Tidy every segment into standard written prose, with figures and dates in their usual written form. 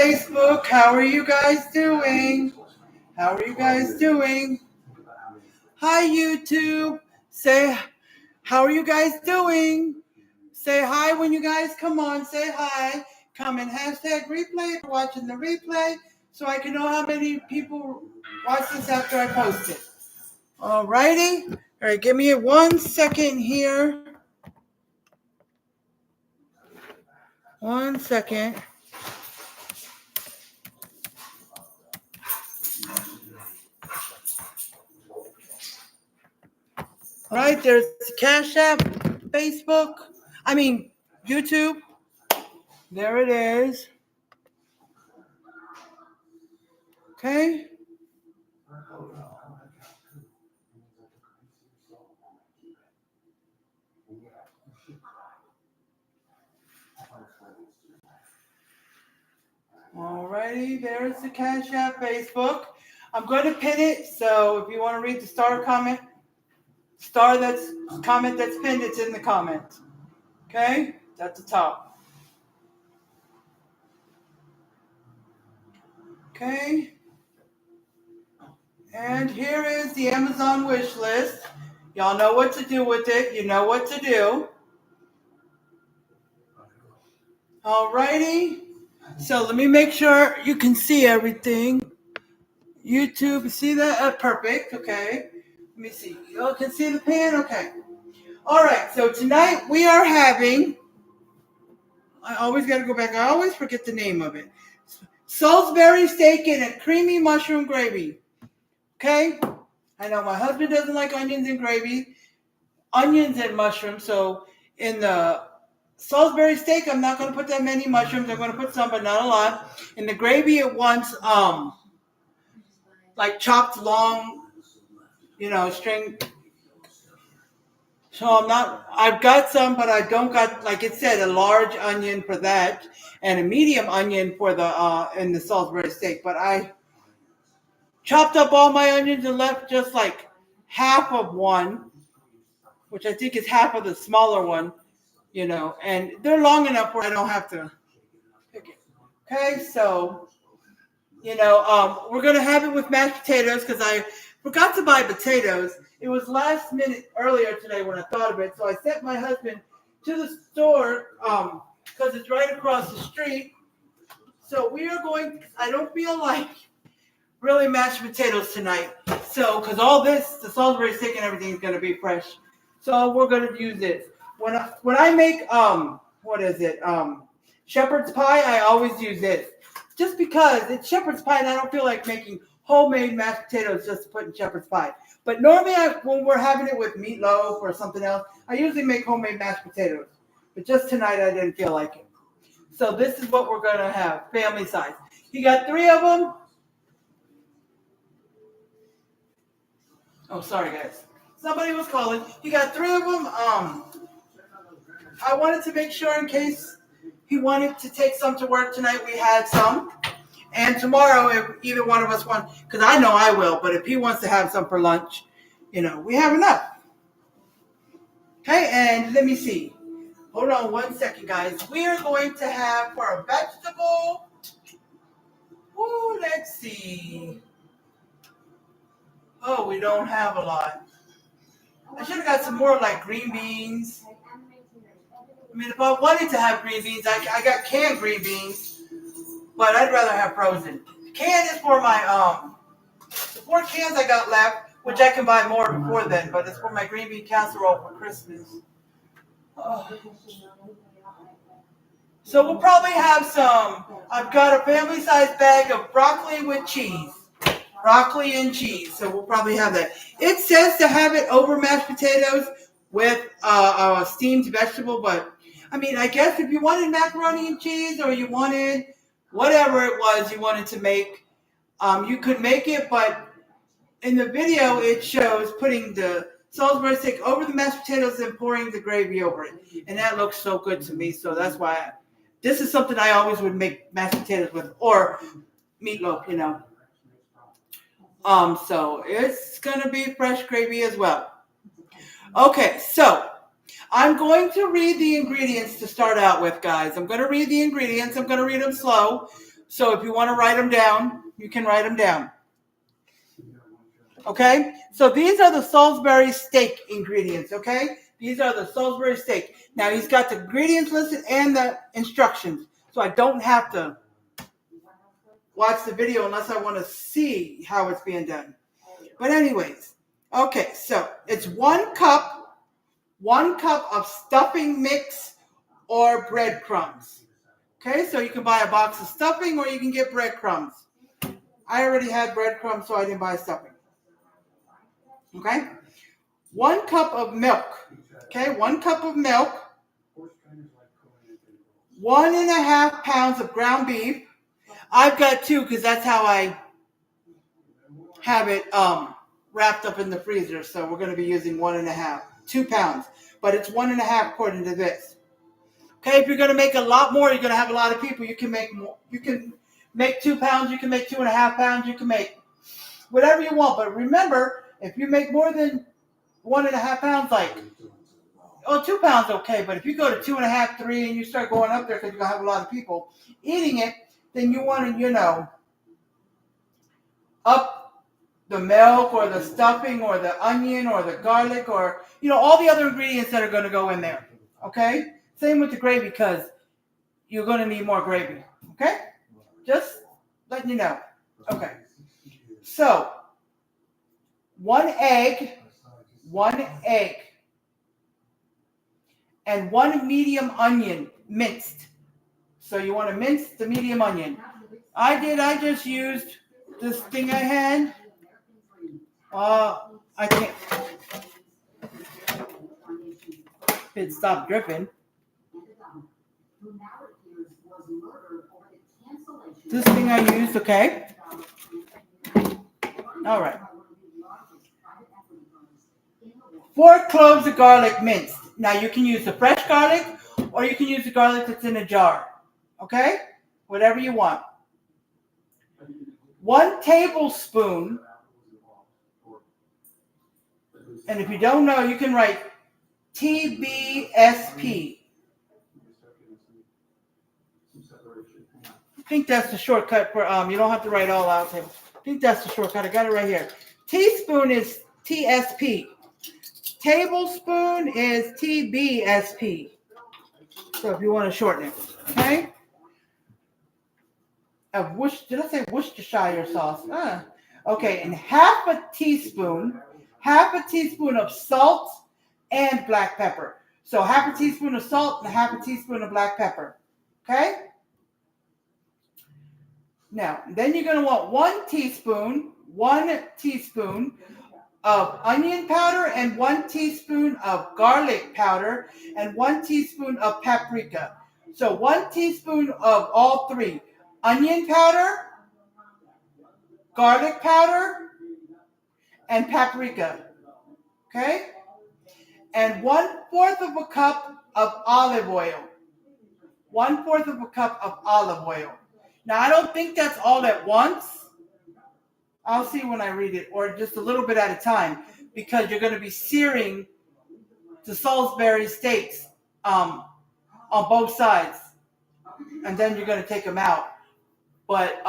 Facebook. How are you guys doing? How are you guys doing? Hi, YouTube. Say, how are you guys doing? Say hi when you guys come on. Say hi. Comment hashtag replay if you're watching the replay so I can know how many people watch this after I post it. Alrighty. All right, give me 1 second here. 1 second. All right, there's Cash App, Facebook, YouTube. There it is. Okay. Alrighty, there's the Cash App, Facebook. I'm going to pin it, so if you want to read the comment that's pinned, it's in the comment. Okay, it's at the top. Okay. And here is the Amazon wish list. Y'all know what to do with it. You know what to do. Alrighty. So let me make sure you can see everything. YouTube, see that? Perfect. Okay. Let me see. Y'all can see the pan? Okay. All right. So tonight we are having, I always got to go back. I always forget the name of it. Salisbury steak and a creamy mushroom gravy. Okay. I know my husband doesn't like onions and gravy, onions and mushrooms. So in the Salisbury steak, I'm not going to put that many mushrooms. I'm going to put some, but not a lot. In the gravy, it wants like chopped long, string. So I've got some, but I don't got, like it said, a large onion for that and a medium onion for in the Salisbury steak. But I chopped up all my onions and left just like half of one, which I think is half of the smaller one, and they're long enough where I don't have to pick it. Okay, so, we're going to have it with mashed potatoes because I forgot to buy potatoes. It was last minute earlier today when I thought of it. So I sent my husband to the store because it's right across the street. So we are going, I don't feel like really mashed potatoes tonight. So, because all this, the Salisbury steak and everything is going to be fresh. So we're going to use this. When I make, shepherd's pie, I always use this. Just because it's shepherd's pie and I don't feel like making homemade mashed potatoes just to put in shepherd's pie. But normally when we're having it with meatloaf or something else, I usually make homemade mashed potatoes. But just tonight I didn't feel like it. So this is what we're going to have, family size. You got 3 of them. Oh, sorry guys. Somebody was calling. You got 3 of them. I wanted to make sure in case he wanted to take some to work tonight, we had some. And tomorrow, if either one of us want, because I know I will, but if he wants to have some for lunch, we have enough. Okay, and let me see. Hold on 1 second, guys. We are going to have for a vegetable. Let's see. Oh, we don't have a lot. I should have got some more like green beans. If I wanted to have green beans, I got canned green beans, but I'd rather have frozen. Canned is for my, the 4 cans I got left, which I can buy more before then, but it's for my green bean casserole for Christmas. Oh. So we'll probably have some, I've got a family size bag of broccoli with cheese. Broccoli and cheese, so we'll probably have that. It says to have it over mashed potatoes with a steamed vegetable, but I guess if you wanted macaroni and cheese or you wanted whatever it was you wanted to make, you could make it, but in the video it shows putting the Salisbury steak over the mashed potatoes and pouring the gravy over it, and that looks so good to me, so that's why this is something I always would make mashed potatoes with, or meatloaf, So it's going to be fresh gravy as well. Okay, so I'm going to read the ingredients to start out with, guys. I'm going to read the ingredients. I'm going to read them slow So if you want to write them down, you can write them down. Okay? So these are the Salisbury steak ingredients, okay? These are the Salisbury steak. Now he's got the ingredients listed and the instructions. So I don't have to watch the video unless I want to see how it's being done. But anyways, okay, so it's 1 cup of stuffing mix or breadcrumbs. Okay, so you can buy a box of stuffing or you can get breadcrumbs. I already had breadcrumbs, so I didn't buy stuffing. Okay, 1 cup of milk. Okay, 1 cup of milk. 1.5 pounds of ground beef. I've got 2 because that's how I have it wrapped up in the freezer. So we're going to be using 1.5, 2 pounds, but it's 1.5 according to this. Okay, if you're going to make a lot more, you're going to have a lot of people. You can make more. You can make 2 pounds. You can make 2.5 pounds. You can make whatever you want. But remember, if you make more than 1.5 pounds, like 2 pounds, okay. But if you go to 2.5, 3, and you start going up there because you're going to have a lot of people eating it, then you want to, up the milk or the stuffing or the onion or the garlic or, all the other ingredients that are going to go in there. Okay? Same with the gravy because you're going to need more gravy. Okay? Just letting you know. Okay. So, 1 egg, and 1 medium onion minced. So you want to mince the medium onion. I just used this thing I had. I can't. It stopped dripping. This thing I used, okay. All right. 4 cloves of garlic minced. Now you can use the fresh garlic or you can use the garlic that's in a jar. Okay? Whatever you want. 1 tablespoon, and if you don't know, you can write TBSP. I think that's the shortcut for, you don't have to write all out. I think that's the shortcut. I got it right here. Teaspoon is TSP. Tablespoon is TBSP. So if you want to shorten it, okay? Did I say Worcestershire sauce? Okay, and half a teaspoon of salt and black pepper. So half a teaspoon of salt and half a teaspoon of black pepper. Okay? Now, then you're going to want 1 teaspoon of onion powder and 1 teaspoon of garlic powder and 1 teaspoon of paprika. So 1 teaspoon of all 3. Onion powder, garlic powder, and paprika. Okay? And 1/4 of a cup of olive oil. 1/4 of a cup of olive oil. Now, I don't think that's all at once. I'll see when I read it, or just a little bit at a time, because you're going to be searing the Salisbury steaks on both sides, and then you're going to take them out. But,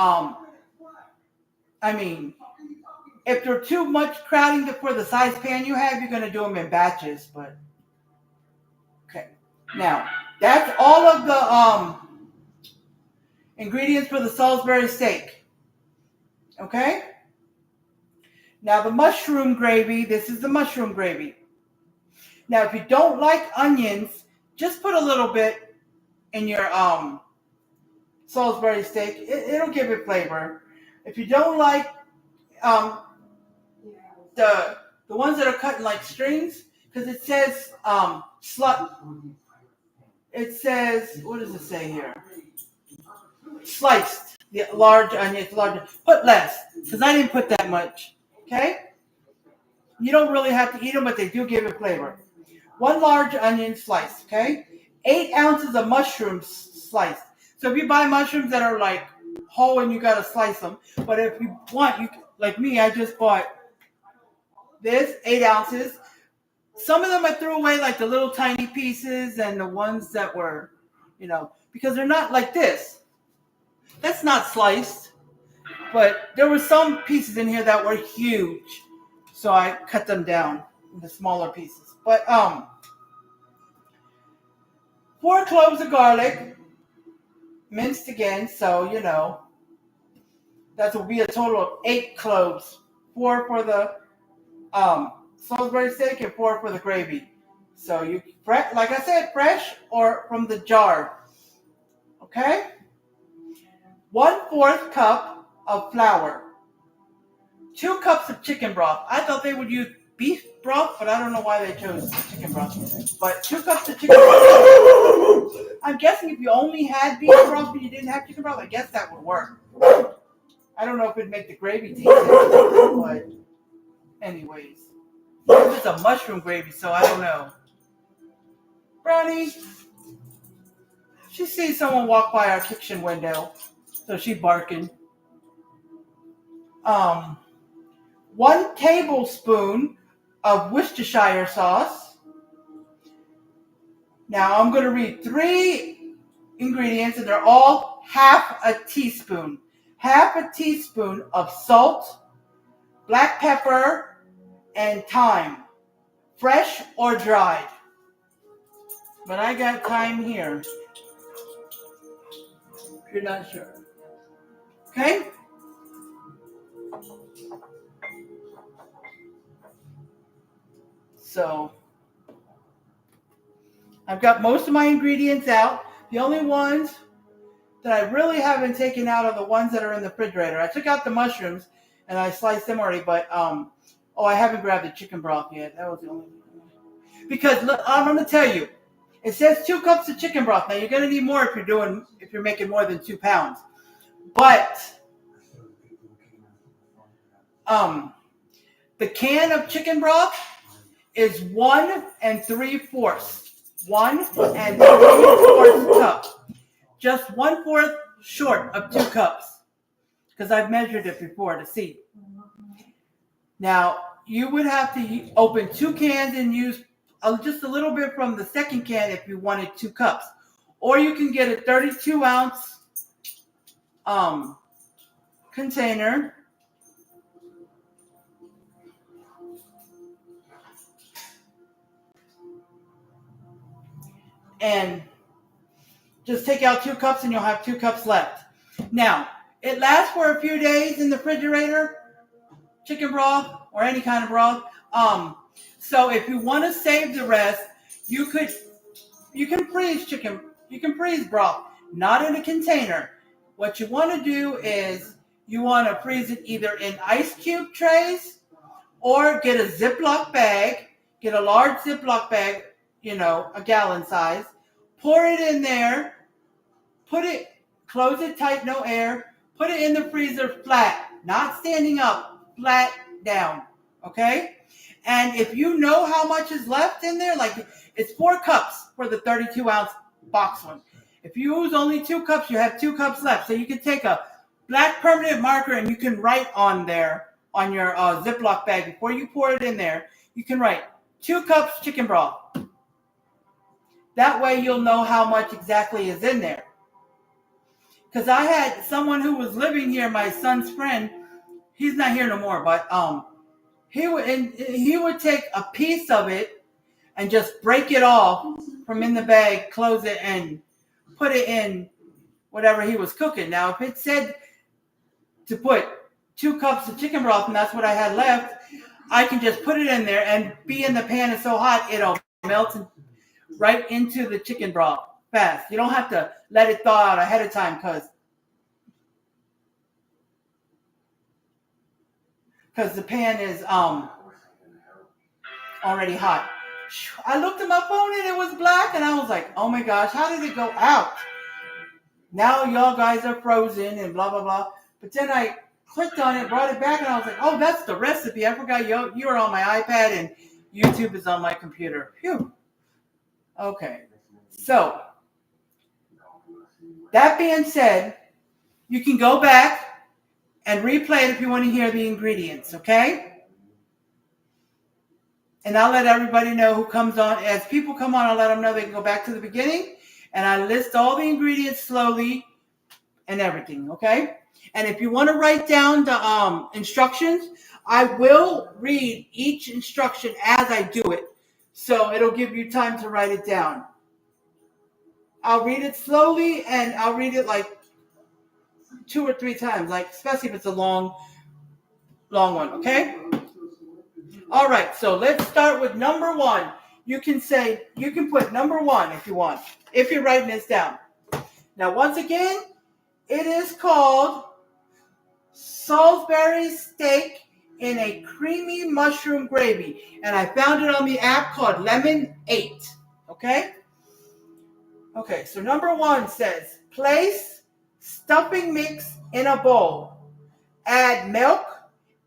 if they're too much crowding for the size pan you have, you're going to do them in batches. But, okay. Now, that's all of the ingredients for the Salisbury steak. Okay? Now, the mushroom gravy, this is the mushroom gravy. Now, if you don't like onions, just put a little bit in your Salisbury steak. It'll give it flavor. If you don't like the ones that are cut in like strings, because it says it says, what does it say here? Sliced. The large onions, put less, because I didn't put that much. Okay? You don't really have to eat them, but they do give it flavor. 1 large onion sliced, okay? 8 ounces of mushrooms sliced. So if you buy mushrooms that are like whole and you got to slice them, but if you want, like me, I just bought this, 8 ounces. Some of them I threw away, like the little tiny pieces and the ones that were, because they're not like this. That's not sliced, but there were some pieces in here that were huge, so I cut them down into smaller pieces. But 4 cloves of garlic, minced again, so that will be a total of 8 cloves. 4 for the Salisbury steak and 4 for the gravy. So like I said, fresh or from the jar. Okay? 1/4 cup of flour. 2 cups of chicken broth. I thought they would use beef broth, but I don't know why they chose chicken broth. But 2 cups of chicken broth. I'm guessing if you only had beef broth but you didn't have chicken broth, I guess that would work. I don't know if it'd make the gravy taste different, but anyways. It's a mushroom gravy, so I don't know. Brownie, she sees someone walk by our kitchen window, so she's barking. 1 tablespoon of Worcestershire sauce. Now I'm going to read 3 ingredients, and they're all half a teaspoon. Half a teaspoon of salt, black pepper, and thyme, fresh or dried. But I got thyme here. If you're not sure. Okay? So, I've got most of my ingredients out. The only ones that I really haven't taken out are the ones that are in the refrigerator. I took out the mushrooms and I sliced them already, but I haven't grabbed the chicken broth yet. That was the only one. Because look, I'm going to tell you, it says 2 cups of chicken broth. Now you're going to need more if you're making more than 2 pounds. But the can of chicken broth is 1 3/4. 1 3/4 cup. Just 1/4 short of 2 cups. Because I've measured it before to see. Now, you would have to open 2 cans and use just a little bit from the second can if you wanted 2 cups. Or you can get a 32-ounce container. And just take out 2 cups and you'll have 2 cups left. Now, it lasts for a few days in the refrigerator, chicken broth or any kind of broth. So if you want to save the rest, you can freeze chicken. You can freeze broth, not in a container. What you want to do is you want to freeze it either in ice cube trays or get a Ziploc bag. Get a large Ziploc bag, a gallon size. Pour it in there. Close it tight, no air. Put it in the freezer flat, not standing up, flat down. Okay? And if you know how much is left in there, like it's 4 cups for the 32-ounce box one. If you use only 2 cups, you have 2 cups left. So you can take a black permanent marker and you can write on there on your Ziploc bag before you pour it in there. You can write 2 cups chicken broth. That way you'll know how much exactly is in there. Because I had someone who was living here, my son's friend. He's not here no more, but he would take a piece of it and just break it off from in the bag, close it, and put it in whatever he was cooking. Now, if it said to put 2 cups of chicken broth and that's what I had left, I can just put it in there and be in the pan. It's so hot, it'll melt right into the chicken broth fast. You don't have to let it thaw out ahead of time because the pan is already hot. I looked at my phone and it was black and I was like, oh my gosh, how did it go out? Now y'all guys are frozen and blah, blah, blah. But then I clicked on it, brought it back, and I was like, oh, that's the recipe. I forgot you were on my iPad and YouTube is on my computer. Phew. Okay. So, that being said, you can go back and replay it if you want to hear the ingredients, okay? And I'll let everybody know who comes on. As people come on, I'll let them know they can go back to the beginning. And I list all the ingredients slowly and everything, okay? And if you want to write down the instructions, I will read each instruction as I do it. So it'll give you time to write it down. I'll read it slowly, and I'll read it like 2 or 3 times, like especially if it's a long one, okay? All right, so let's start with number 1. You can put number 1 if you want, if you're writing this down. Now, once again, it is called Salisbury steak in a creamy mushroom gravy. And I found it on the app called Lemon 8. Okay? Okay, so number 1 says, place stuffing mix in a bowl. Add milk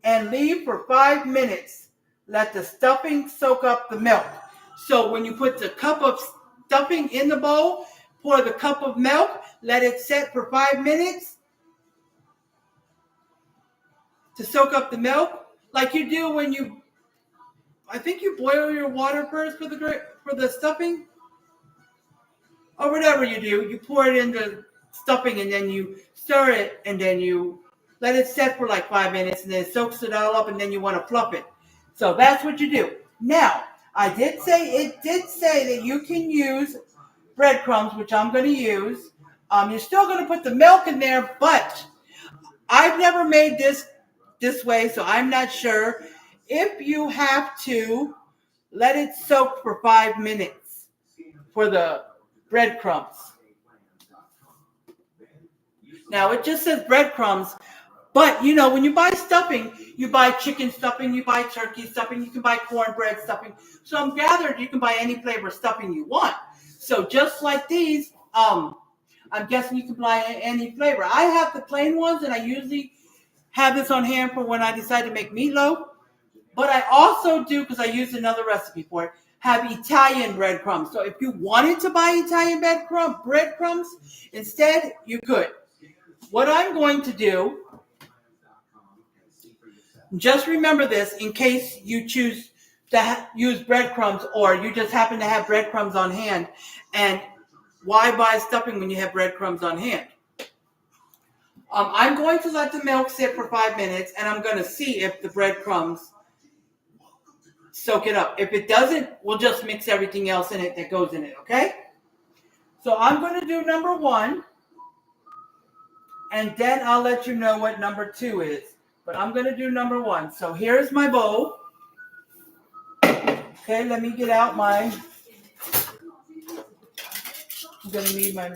and leave for 5 minutes. Let the stuffing soak up the milk. So when you put the cup of stuffing in the bowl, pour the cup of milk, let it set for 5 minutes to soak up the milk, like you do when I think you boil your water first for the stuffing, or whatever you do. You pour it in the stuffing, and then you stir it, and then you let it set for like 5 minutes, and then it soaks it all up, and then you want to fluff it. So that's what you do. Now, it did say that you can use breadcrumbs, which I'm going to use. You're still going to put the milk in there, but I've never made this way, so I'm not sure if you have to let it soak for 5 minutes for the breadcrumbs. Now, it just says breadcrumbs, but when you buy stuffing, you buy chicken stuffing, you buy turkey stuffing, you can buy cornbread stuffing. So I'm gathered you can buy any flavor stuffing you want. So just like these, I'm guessing you can buy any flavor. I have the plain ones, and I usually have this on hand for when I decide to make meatloaf. But I also do, because I used another recipe for it, have Italian breadcrumbs. So if you wanted to buy Italian breadcrumbs instead, you could. What I'm going to do, just remember this in case you choose to use breadcrumbs, or you just happen to have breadcrumbs on hand. And why buy stuffing when you have breadcrumbs on hand? I'm going to let the milk sit for 5 minutes, and I'm going to see if the breadcrumbs soak it up. If it doesn't, we'll just mix everything else in it that goes in it, okay? So I'm going to do number 1, and then I'll let you know what number 2 is. But I'm going to do number 1. So here's my bowl. Okay, let me get out I'm going to need my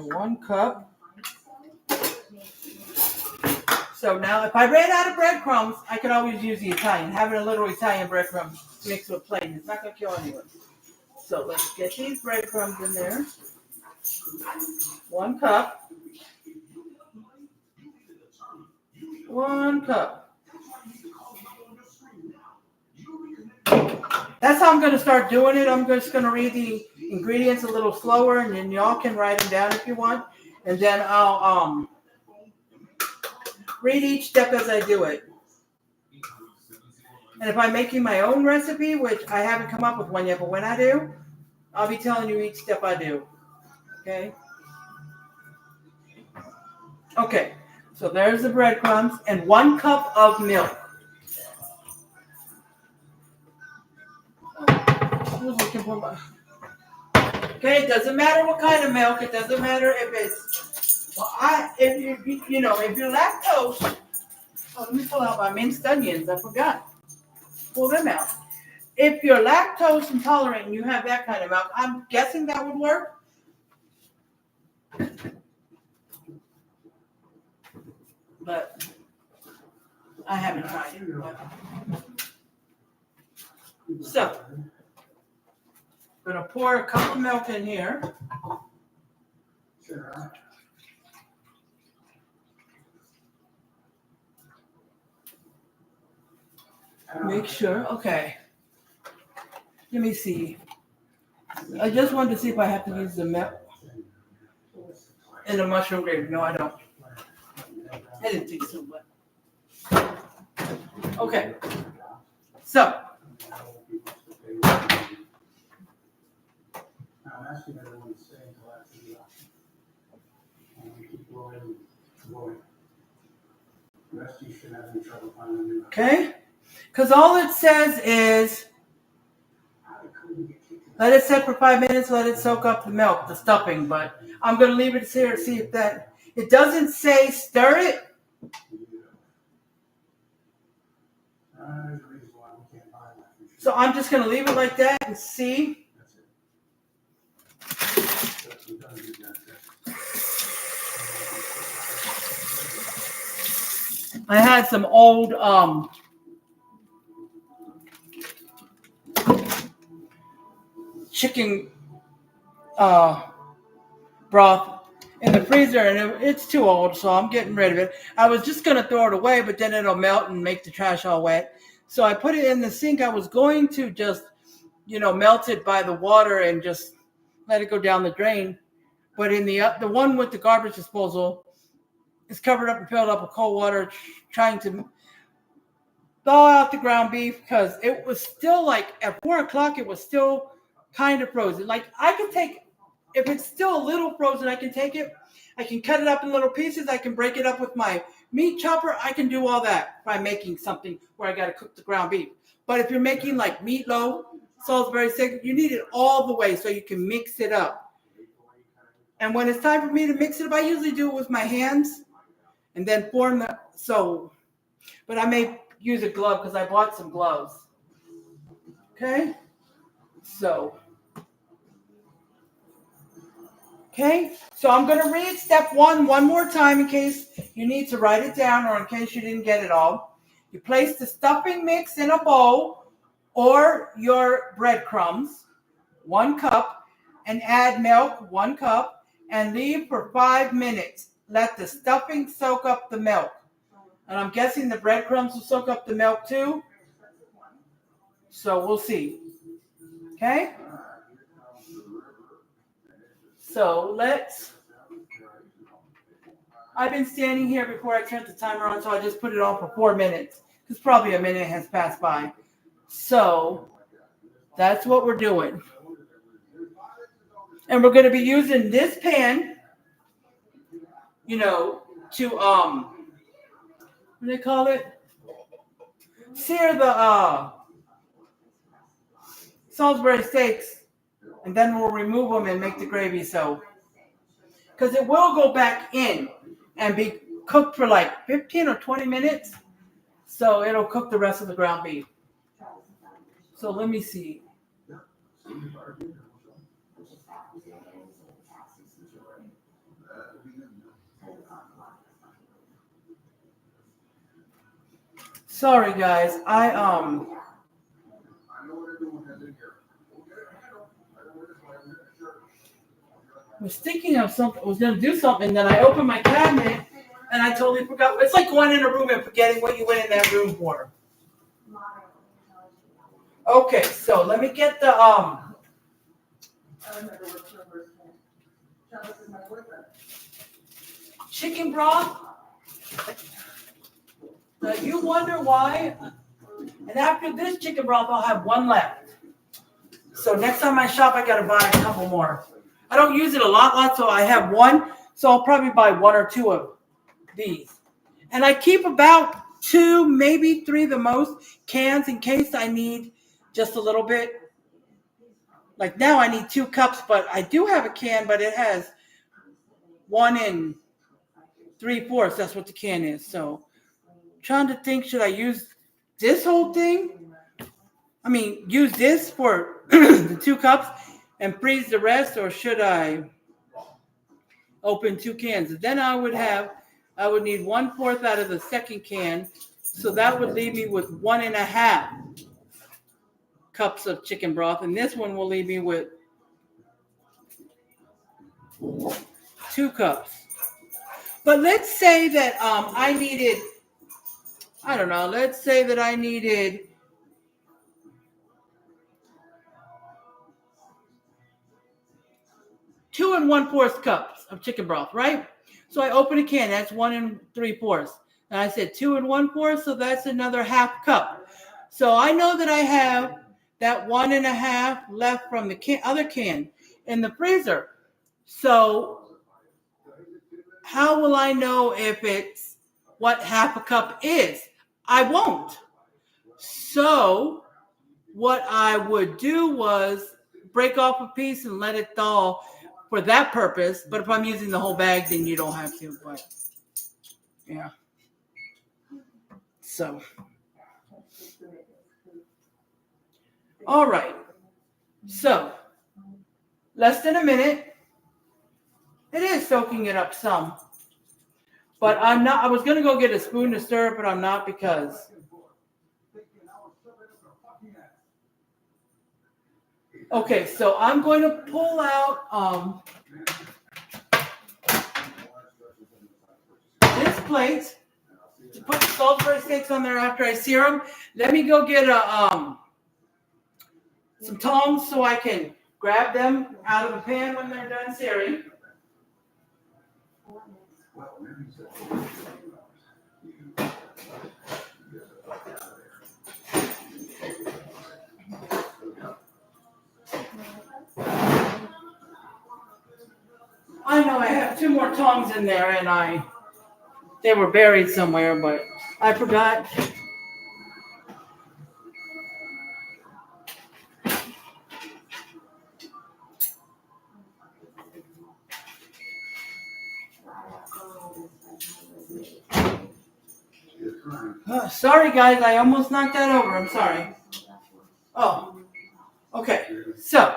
1 cup. So now, if I ran out of breadcrumbs, I could always use the Italian. Having a little Italian breadcrumbs mixed with plain, it's not going to kill anyone. So let's get these breadcrumbs in there. 1 cup. 1 cup. That's how I'm going to start doing it. I'm just going to read the ingredients a little slower, and then y'all can write them down if you want. And then I'll read each step as I do it. And if I'm making my own recipe, which I haven't come up with one yet, but when I do, I'll be telling you each step I do. Okay? Okay, so there's the breadcrumbs and 1 cup of milk. Okay, it doesn't matter what kind of milk. It doesn't matter if it's, if you're lactose. Oh, let me pull out my minced onions. I forgot. Pull them out. If you're lactose intolerant and you have that kind of milk, I'm guessing that would work. But I haven't tried it. So, I'm going to pour a cup of milk in here. Make sure. Okay. Let me see. I just wanted to see if I have to use the milk in the mushroom gravy. No, I don't. I didn't think so, but. Okay. So. Okay? Because all it says is let it set for 5 minutes, let it soak up the milk, the stuffing. But I'm going to leave it here to see if that, it doesn't say stir it. So I'm just going to leave it like that and see. I had some old chicken broth in the freezer, and it's too old, so I'm getting rid of it. I was just going to throw it away, but then it'll melt and make the trash all wet. So I put it in the sink. I was going to just, melt it by the water and just let it go down the drain. But in the one with the garbage disposal, it's covered up and filled up with cold water, trying to thaw out the ground beef, because it was still like at 4 o'clock, it was still kind of frozen. Like I could take, if it's still a little frozen, I can take it. I can cut it up in little pieces. I can break it up with my meat chopper. I can do all that by making something where I got to cook the ground beef. But if you're making like meatloaf, Salisbury steak, you need it all the way so you can mix it up. And when it's time for me to mix it up, I usually do it with my hands and then form the, but I may use a glove because I bought some gloves. Okay? So I'm going to read step one more time in case you need to write it down or in case you didn't get it all. You place the stuffing mix in a bowl or your breadcrumbs, 1 cup, and add milk, 1 cup, and leave for 5 minutes. Let the stuffing soak up the milk. And I'm guessing the breadcrumbs will soak up the milk too. So we'll see. Okay? So I've been standing here before I turned the timer on, so I just put it on for 4 minutes. Because probably a minute has passed by. So that's what we're doing. And we're going to be using this pan, to, what do they call it? Sear the Salisbury steaks. And then we'll remove them and make the gravy. So, because it will go back in and be cooked for like 15 or 20 minutes. So it'll cook the rest of the ground beef. So let me see. Sorry guys, I was thinking of something, I was going to do something, and then I opened my cabinet, and I totally forgot. It's like going in a room and forgetting what you went in that room for. Okay, so let me get the, chicken broth. Now you wonder why, and after this chicken broth, I'll have 1 left. So next time I shop, I got to buy a couple more. I don't use it a lot, so I have 1. So I'll probably buy 1 or 2 of these. And I keep about 2, maybe 3 the most, cans in case I need just a little bit. Like now I need 2 cups, but I do have a can, but it has 1 3/4. That's what the can is. So trying to think, should I use this whole thing? I mean, use this for the 2 cups and freeze the rest, or should I open 2 cans? And then I would need 1/4 out of the second can. So that would leave me with 1.5 cups of chicken broth. And this one will leave me with 2 cups. But let's say that I needed 2 1/4 cups of chicken broth, right? So I open a can, that's 1 3/4. And I said 2 1/4, so that's another 1/2 cup. So I know that I have that 1.5 left from the other can in the freezer. So how will I know if it's what half a cup is. I won't. So what I would do was break off a piece and let it thaw for that purpose. But if I'm using the whole bag, then you don't have to. But yeah. So. All right. So less than a minute. It is soaking it up some. But I'm not. I was going to go get a spoon to stir it, but I'm not because. Okay, so I'm going to pull out this plate to put the Salisbury steaks on there after I sear them. Let me go get some tongs so I can grab them out of the pan when they're done searing. I know I have 2 more tongs in there, and they were buried somewhere, but I forgot. Sorry, guys, I almost knocked that over. I'm sorry. Oh, okay. So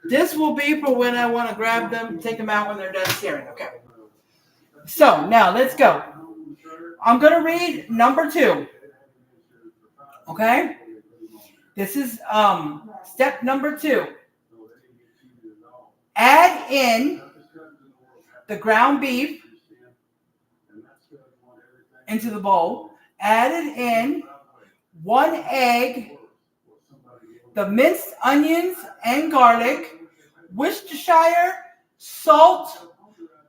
this will be for when I want to grab them, take them out when they're done searing. Okay. So now let's go. I'm going to read number 2. Okay. This is step number 2. Add in the ground beef into the bowl. Add it in 1 egg, the minced onions and garlic, Worcestershire, salt,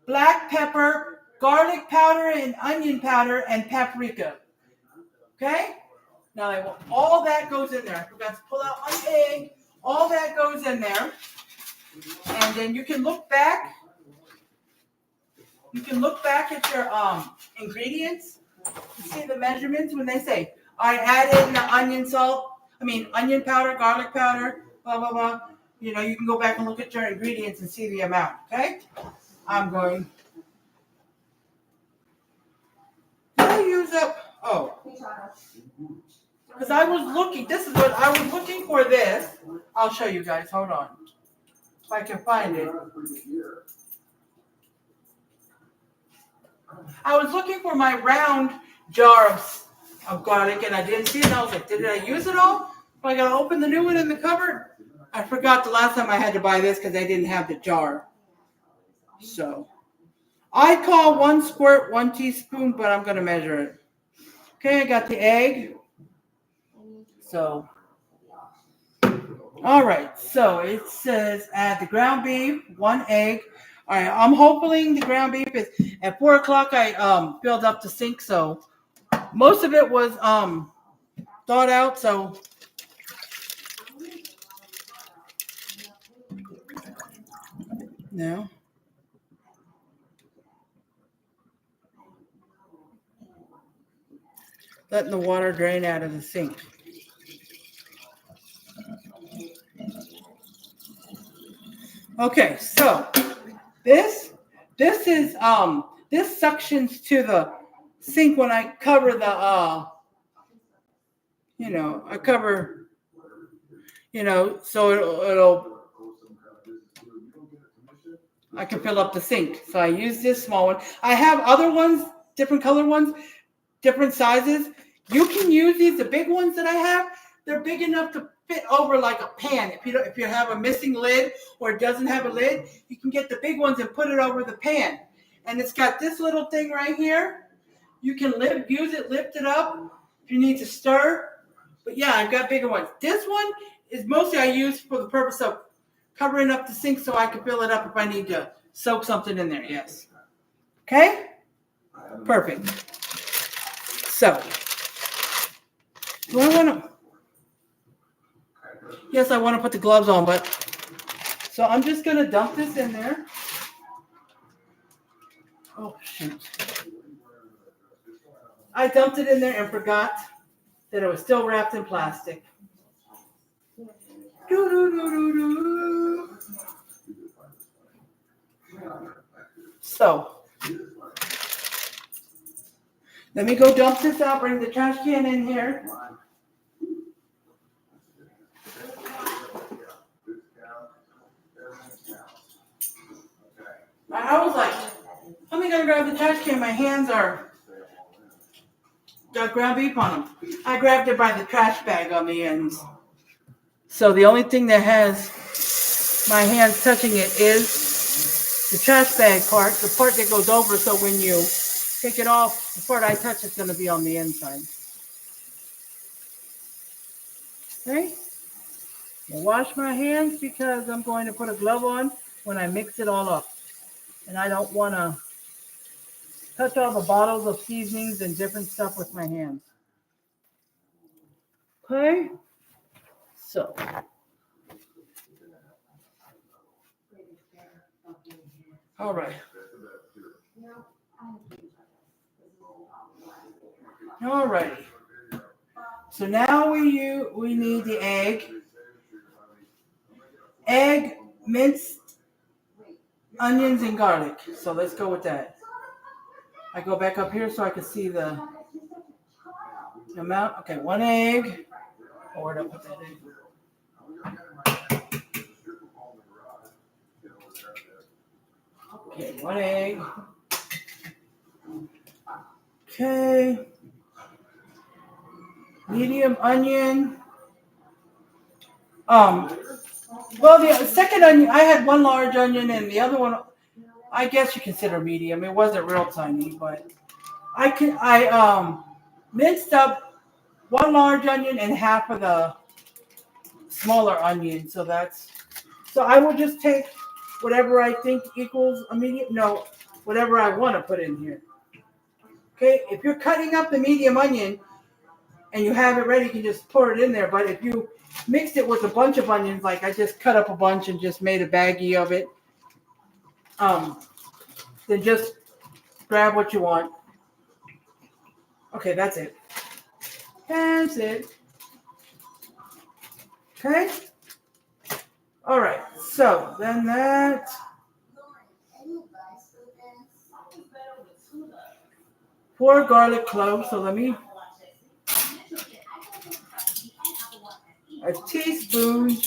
black pepper, garlic powder and onion powder, and paprika. Okay? Now all that goes in there. I forgot to pull out my egg. All that goes in there. And then you can look back. You can look back at your ingredients. You see the measurements when they say, I added in the onion powder, garlic powder, blah, blah, blah. You know, you can go back and look at your ingredients and see the amount, okay? I'm going. Did I use up? Oh. Because I was looking, this is what I was looking for this. I'll show you guys, hold on. If I can find it. I was looking for my round jar of garlic and I didn't see it. And I was like, did I use it all? I got to open the new one in the cupboard. I forgot the last time I had to buy this because I didn't have the jar. So I call 1 squirt 1 teaspoon, but I'm going to measure it. Okay, I got the egg. So, all right. So it says add the ground beef, 1 egg. All right, I'm hoping the ground beef is at 4 o'clock. I filled up the sink, so most of it was thawed out. So now letting the water drain out of the sink. Okay, so this is this suctions to the sink when I cover the I cover so it'll I can fill up the sink. So I use this small one. I have other ones, different color ones, different sizes. You can use these, the big ones that I have. They're big enough to fit over like a pan. If you have a missing lid or it doesn't have a lid, you can get the big ones and put it over the pan. And it's got this little thing right here. You can use it, lift it up if you need to stir. But yeah, I've got bigger ones. This one is mostly I use for the purpose of covering up the sink so I can fill it up if I need to soak something in there. Yes. Okay? Perfect. So, do I want to? Yes, I want to put the gloves on, but so I'm just going to dump this in there. Oh, shoot. I dumped it in there and forgot that it was still wrapped in plastic. So, let me go dump this out, bring the trash can in here. I was like, how am I going to grab the trash can? My hands got ground beef on them. I grabbed it by the trash bag on the ends. So the only thing that has my hands touching it is the trash bag part, the part that goes over, so when you take it off, the part I touch is going to be on the inside. Okay? I'll wash my hands because I'm going to put a glove on when I mix it all up. And I don't want to touch all the bottles of seasonings and different stuff with my hands. Okay? So. All right. All right. So now we need the egg, minced onions, and garlic. So let's go with that. I go back up here so I can see the amount. Okay, 1 egg. Oh, where'd I put that egg? Okay, 1 egg. Okay. Medium onion. Well, the second onion, I had 1 large onion, and the other one, I guess you consider medium. It wasn't real tiny, but I minced up 1 large onion and half of the smaller onion. So I will just take whatever I think equals a medium. No, whatever I want to put in here. Okay, if you're cutting up the medium onion and you have it ready, you can just pour it in there. But if you mixed it with a bunch of onions, like I just cut up a bunch and just made a baggie of it, then just grab what you want. Okay, that's it. That's it. Okay? All right, so then that. 4 garlic cloves, so let me. A teaspoon.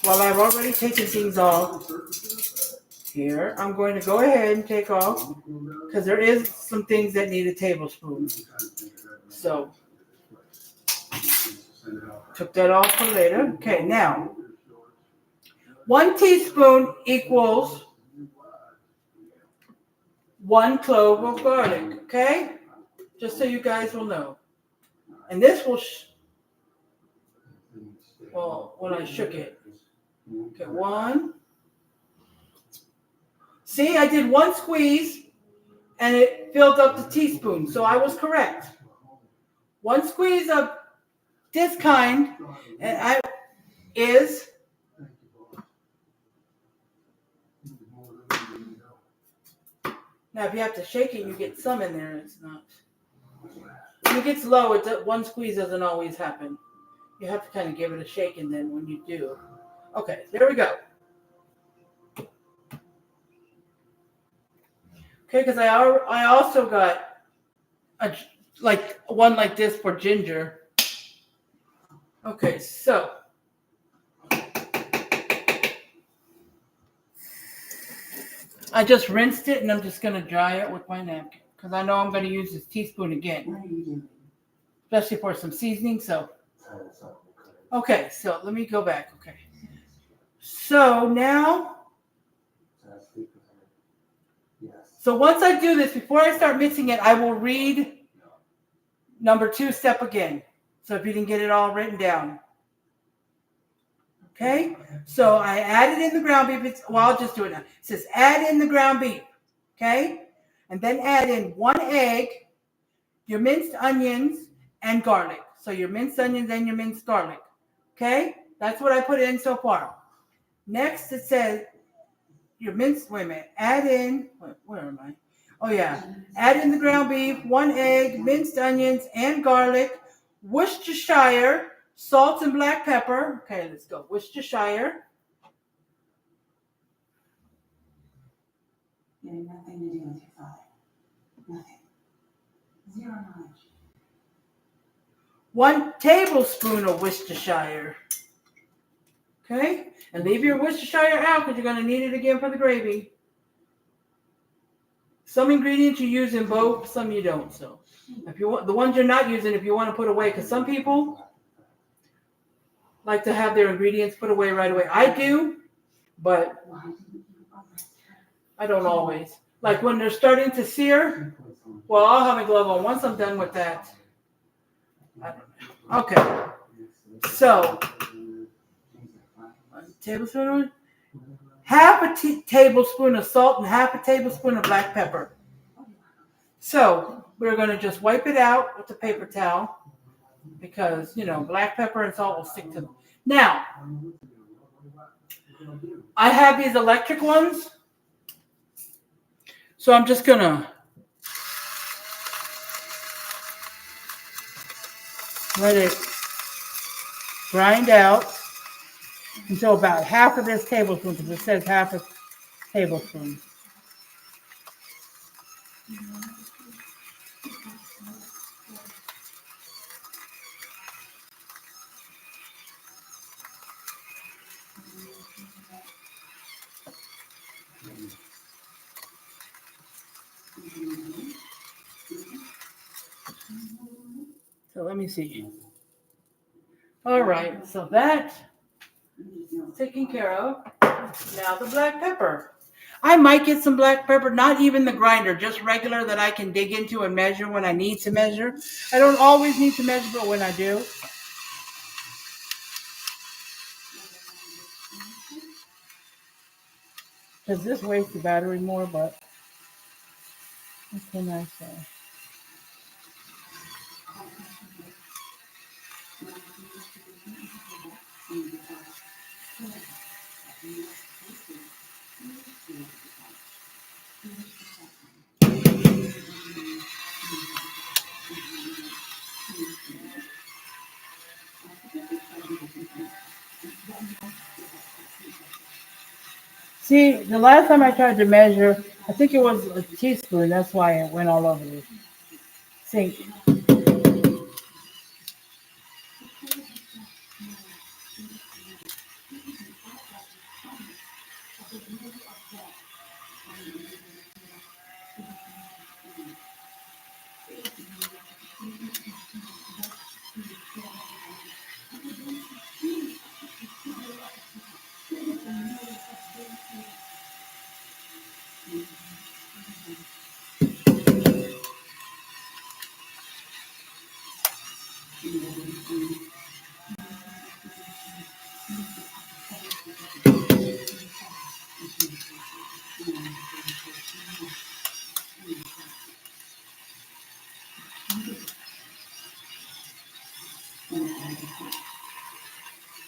While I've already taken things off here, I'm going to go ahead and take off because there is some things that need a tablespoon. So, took that off for later. Okay, now, 1 teaspoon equals 1 clove of garlic, okay? Just so you guys will know. And this will, when I shook it. Okay, 1. See, I did 1 squeeze and it filled up the teaspoon, so I was correct. 1 squeeze of this kind is now if you have to shake it, you get some in there. It's not. When it gets low, 1 squeeze doesn't always happen. You have to kind of give it a shake, and then when you do, okay, there we go. Okay, because I also got one like this for ginger. Okay, so I just rinsed it, and I'm just going to dry it with my napkin because I know I'm going to use this teaspoon again, especially for some seasoning. So, okay, so let me go back. Okay, so now, so once I do this, before I start mixing it, I will read number 2 step again. So if you didn't get it all written down. Okay, so I added in the ground beef. I'll just do it now. It says add in the ground beef. Okay, and then add in 1 egg, your minced onions, and garlic. So your minced onions and your minced garlic. Okay, that's what I put in so far. Next, it says your minced, wait a minute, add in, where am I? Oh, yeah. Add in the ground beef, 1 egg, minced onions and garlic, Worcestershire, salt and black pepper. Okay, let's go. Worcestershire. Getting nothing to do with your father. Nothing. Zero knowledge. 1 tablespoon of Worcestershire. Okay? And leave your Worcestershire out because you're going to need it again for the gravy. Some ingredients you use in both, some you don't. So if you want the ones you're not using, if you want to put away, because some people like to have their ingredients put away right away. I do, but I don't always. Like when they're starting to sear, well, I'll have a glove on. Once I'm done with that, I don't know. Okay. So, 1 tablespoon, half a tablespoon of salt and half a tablespoon of black pepper. So, we're going to just wipe it out with the paper towel because, black pepper and salt will stick to them. Now, I have these electric ones. So I'm just going to let it grind out until about half of this tablespoon, because it says half a tablespoon. So let me see. All right, so that's taken care of. Now the black pepper. I might get some black pepper, not even the grinder, just regular that I can dig into and measure when I need to measure. I don't always need to measure, but when I do. Because this wastes the battery more, but what can I say? See, the last time I tried to measure, I think it was a teaspoon. That's why it went all over the sink.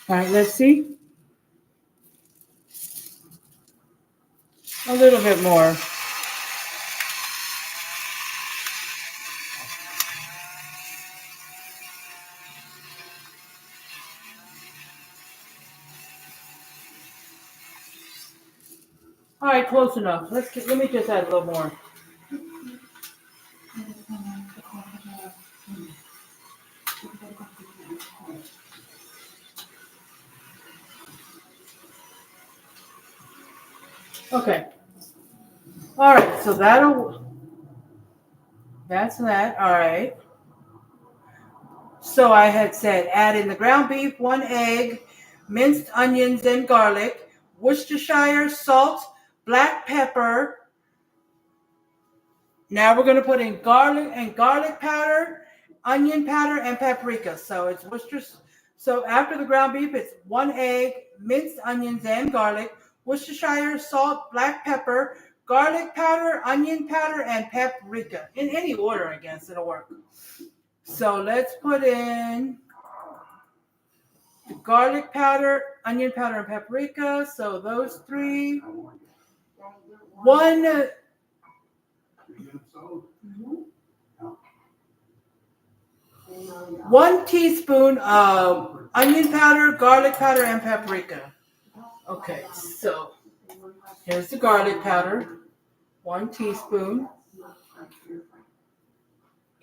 All right, let's see. A little bit more. All right, close enough. Let me just add a little more. Okay. All right, so that's that. All right. So I had said add in the ground beef, 1 egg, minced onions and garlic, Worcestershire, salt, black pepper. Now we're going to put in garlic powder, onion powder, and paprika. So it's Worcestershire. So after the ground beef, it's 1 egg, minced onions and garlic, Worcestershire, salt, black pepper, garlic powder, onion powder, and paprika. In any order, I guess it'll work. So let's put in the garlic powder, onion powder, and paprika. So those three. One teaspoon of onion powder, garlic powder, and paprika. Okay, so here's the garlic powder. 1 teaspoon.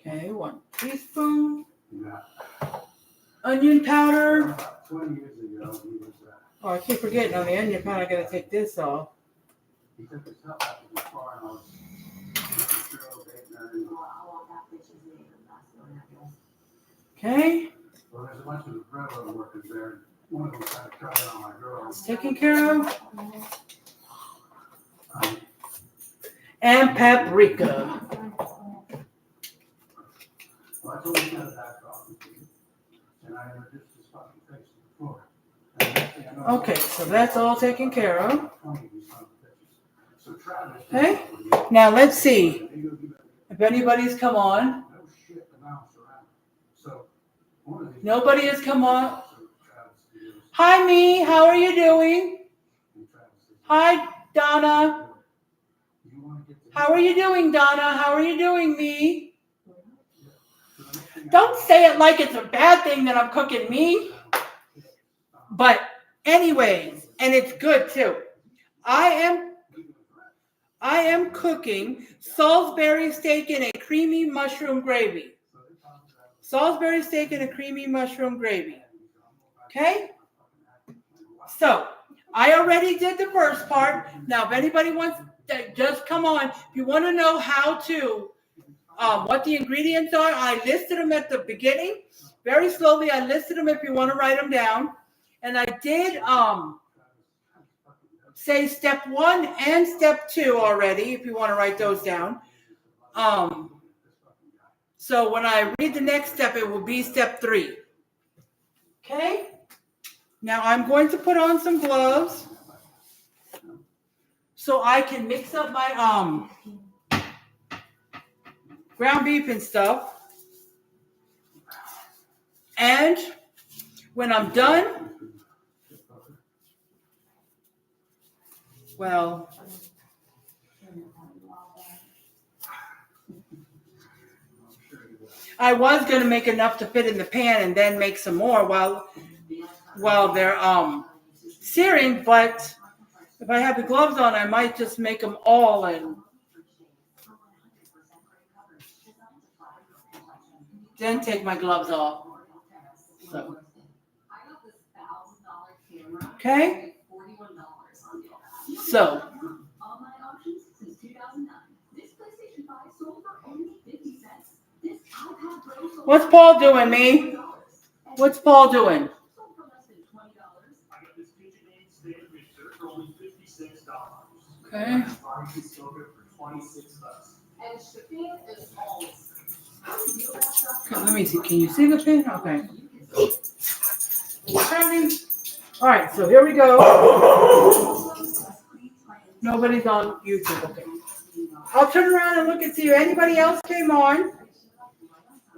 Okay, 1 teaspoon. Onion powder. Oh, I keep forgetting on the onion powder, I gotta take this off. Okay. Well, there's a bunch of railroad workers there. One of them tried to try it on my girl. It's taken care of. And paprika. Well, I told him to back off. And I introduced his fucking face to the floor. Okay, so that's all taken care of. Okay. Now let's see if anybody's come on. Nobody has come on. Hi, Me. How are you doing? Hi, Donna. How are you doing, Donna? How are you doing, Me? Don't say it like it's a bad thing that I'm cooking, Me. But anyways, and it's good too. I am cooking Salisbury steak in a creamy mushroom gravy. Salisbury steak and a creamy mushroom gravy. Okay? So, I already did the first part. Now, if anybody wants to just come on, if you want to know how to, what the ingredients are, I listed them at the beginning. Very slowly, I listed them if you want to write them down. And I did say step 1 and step 2 already, if you want to write those down. So when I read the next step, it will be step 3. Okay? Now I'm going to put on some gloves so I can mix up my ground beef and stuff. And when I'm done, well, I was going to make enough to fit in the pan and then make some more while they're searing, but if I have the gloves on, I might just make them all and then take my gloves off. So, okay? So, what's Paul doing, Me? What's Paul doing? Okay. Let me see. Can you see the pin? Okay. All right, so here we go. Nobody's on YouTube. Okay. I'll turn around and look and see if anybody else came on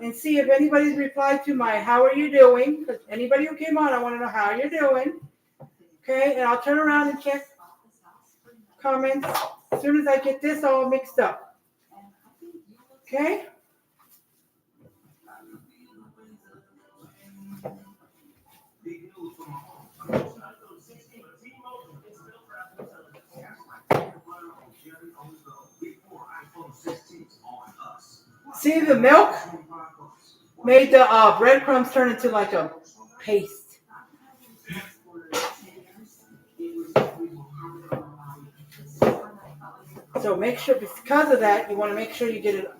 and see if anybody's replied to my how are you doing. Because anybody who came on, I want to know how you're doing. Okay, and I'll turn around and check comments as soon as I get this all mixed up. Okay? See, the milk made the breadcrumbs turn into like a paste. So make sure, because of that, you want to make sure you get it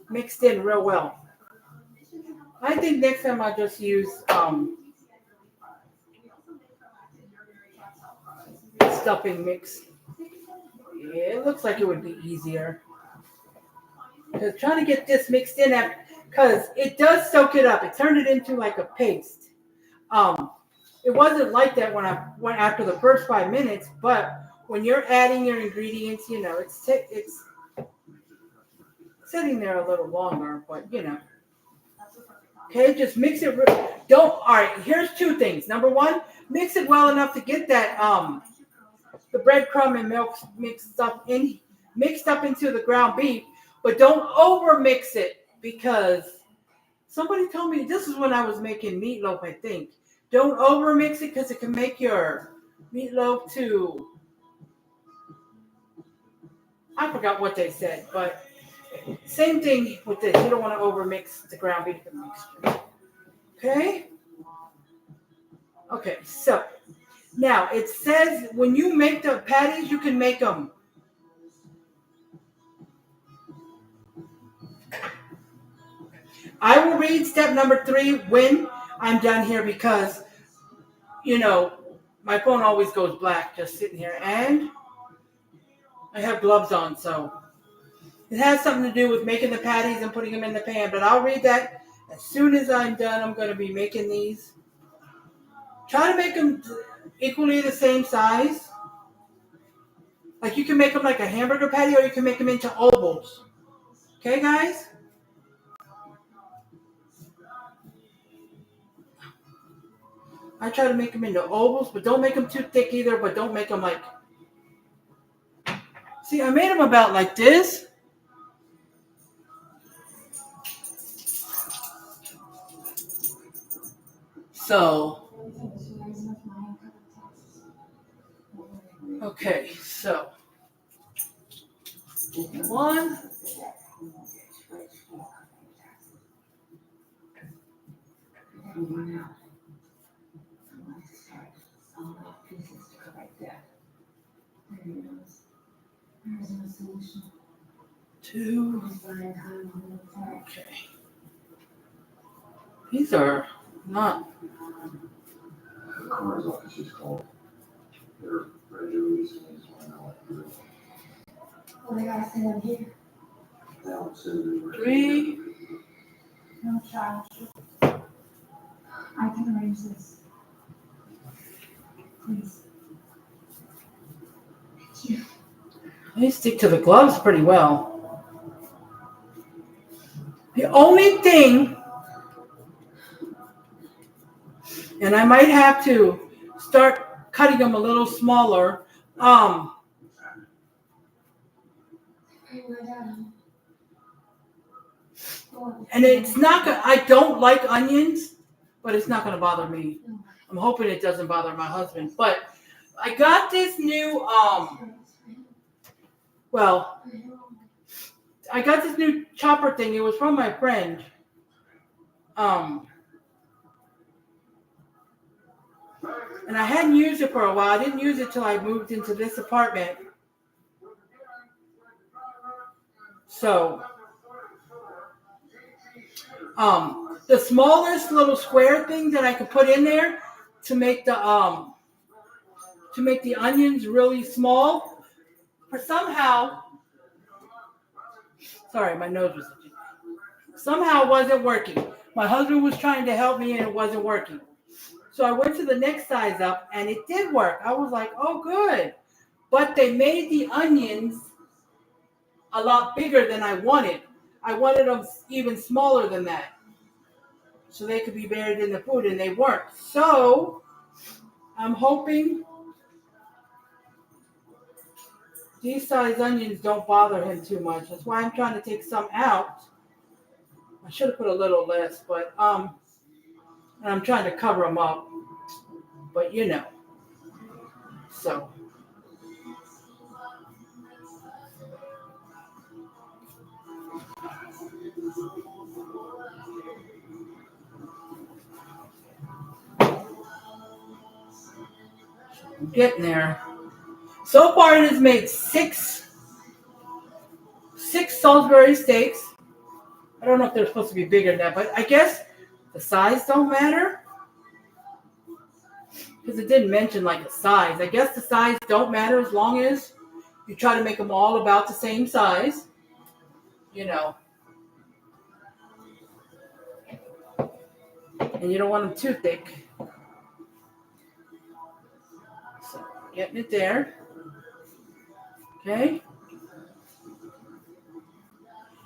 mixed in real well. I think next time I'll just use stuffing mix. Yeah, it looks like it would be easier. Because trying to get this mixed in, because it does soak it up. It turned it into like a paste. It wasn't like that when I went after the first 5 minutes, but when you're adding your ingredients, you know, it's sitting there a little longer, but you know. Okay, just mix it. All right, here's two things. Number one, mix it well enough to get that the breadcrumb and milk mixed up into the ground beef, but don't over mix it because somebody told me this is when I was making meatloaf, I think. Don't over mix it because it can make your meatloaf too. I forgot what they said, but same thing with this. You don't want to over mix the ground beef and mixture. Okay? Okay, so now it says when you make the patties, you can make them. I will read step number 3 when I'm done here because, my phone always goes black just sitting here. And I have gloves on, so it has something to do with making the patties and putting them in the pan. But I'll read that as soon as I'm done. I'm going to be making these. Try to make them equally the same size. Like you can make them like a hamburger patty or you can make them into ovals. Okay, guys? I try to make them into ovals, but don't make them too thick either, but don't make them like... See, I made them about like this. So... Okay, so... One... Two. Okay. These are not. The coroner's office is called. They're ready to release me. Well, they gotta send them here. They'll send them. 3. No child. I can arrange this. Please. Thank you. They stick to the gloves pretty well. The only thing, and I might have to start cutting them a little smaller. And it's not gonna, I don't like onions, but it's not gonna bother me. I'm hoping it doesn't bother my husband. But I got this new I got this new chopper thing. It was from my friend. And I hadn't used it for a while. I didn't use it till I moved into this apartment. So, the smallest little square thing that I could put in there to make the onions really small, sorry, my nose was itching. Somehow it wasn't working. My husband was trying to help me and it wasn't working. So I went to the next size up and it did work. I was like, oh, good. But they made the onions a lot bigger than I wanted. I wanted them even smaller than that, so they could be buried in the food, and they weren't. So I'm hoping these size onions don't bother him too much. That's why I'm trying to take some out. I should have put a little less, but and I'm trying to cover them up. But so. I'm getting there. So far, it has made six Salisbury steaks. I don't know if they're supposed to be bigger than that, but I guess the size don't matter. Because it didn't mention like the size. I guess the size don't matter as long as you try to make them all about the same size. And you don't want them too thick. So, getting it there. Okay.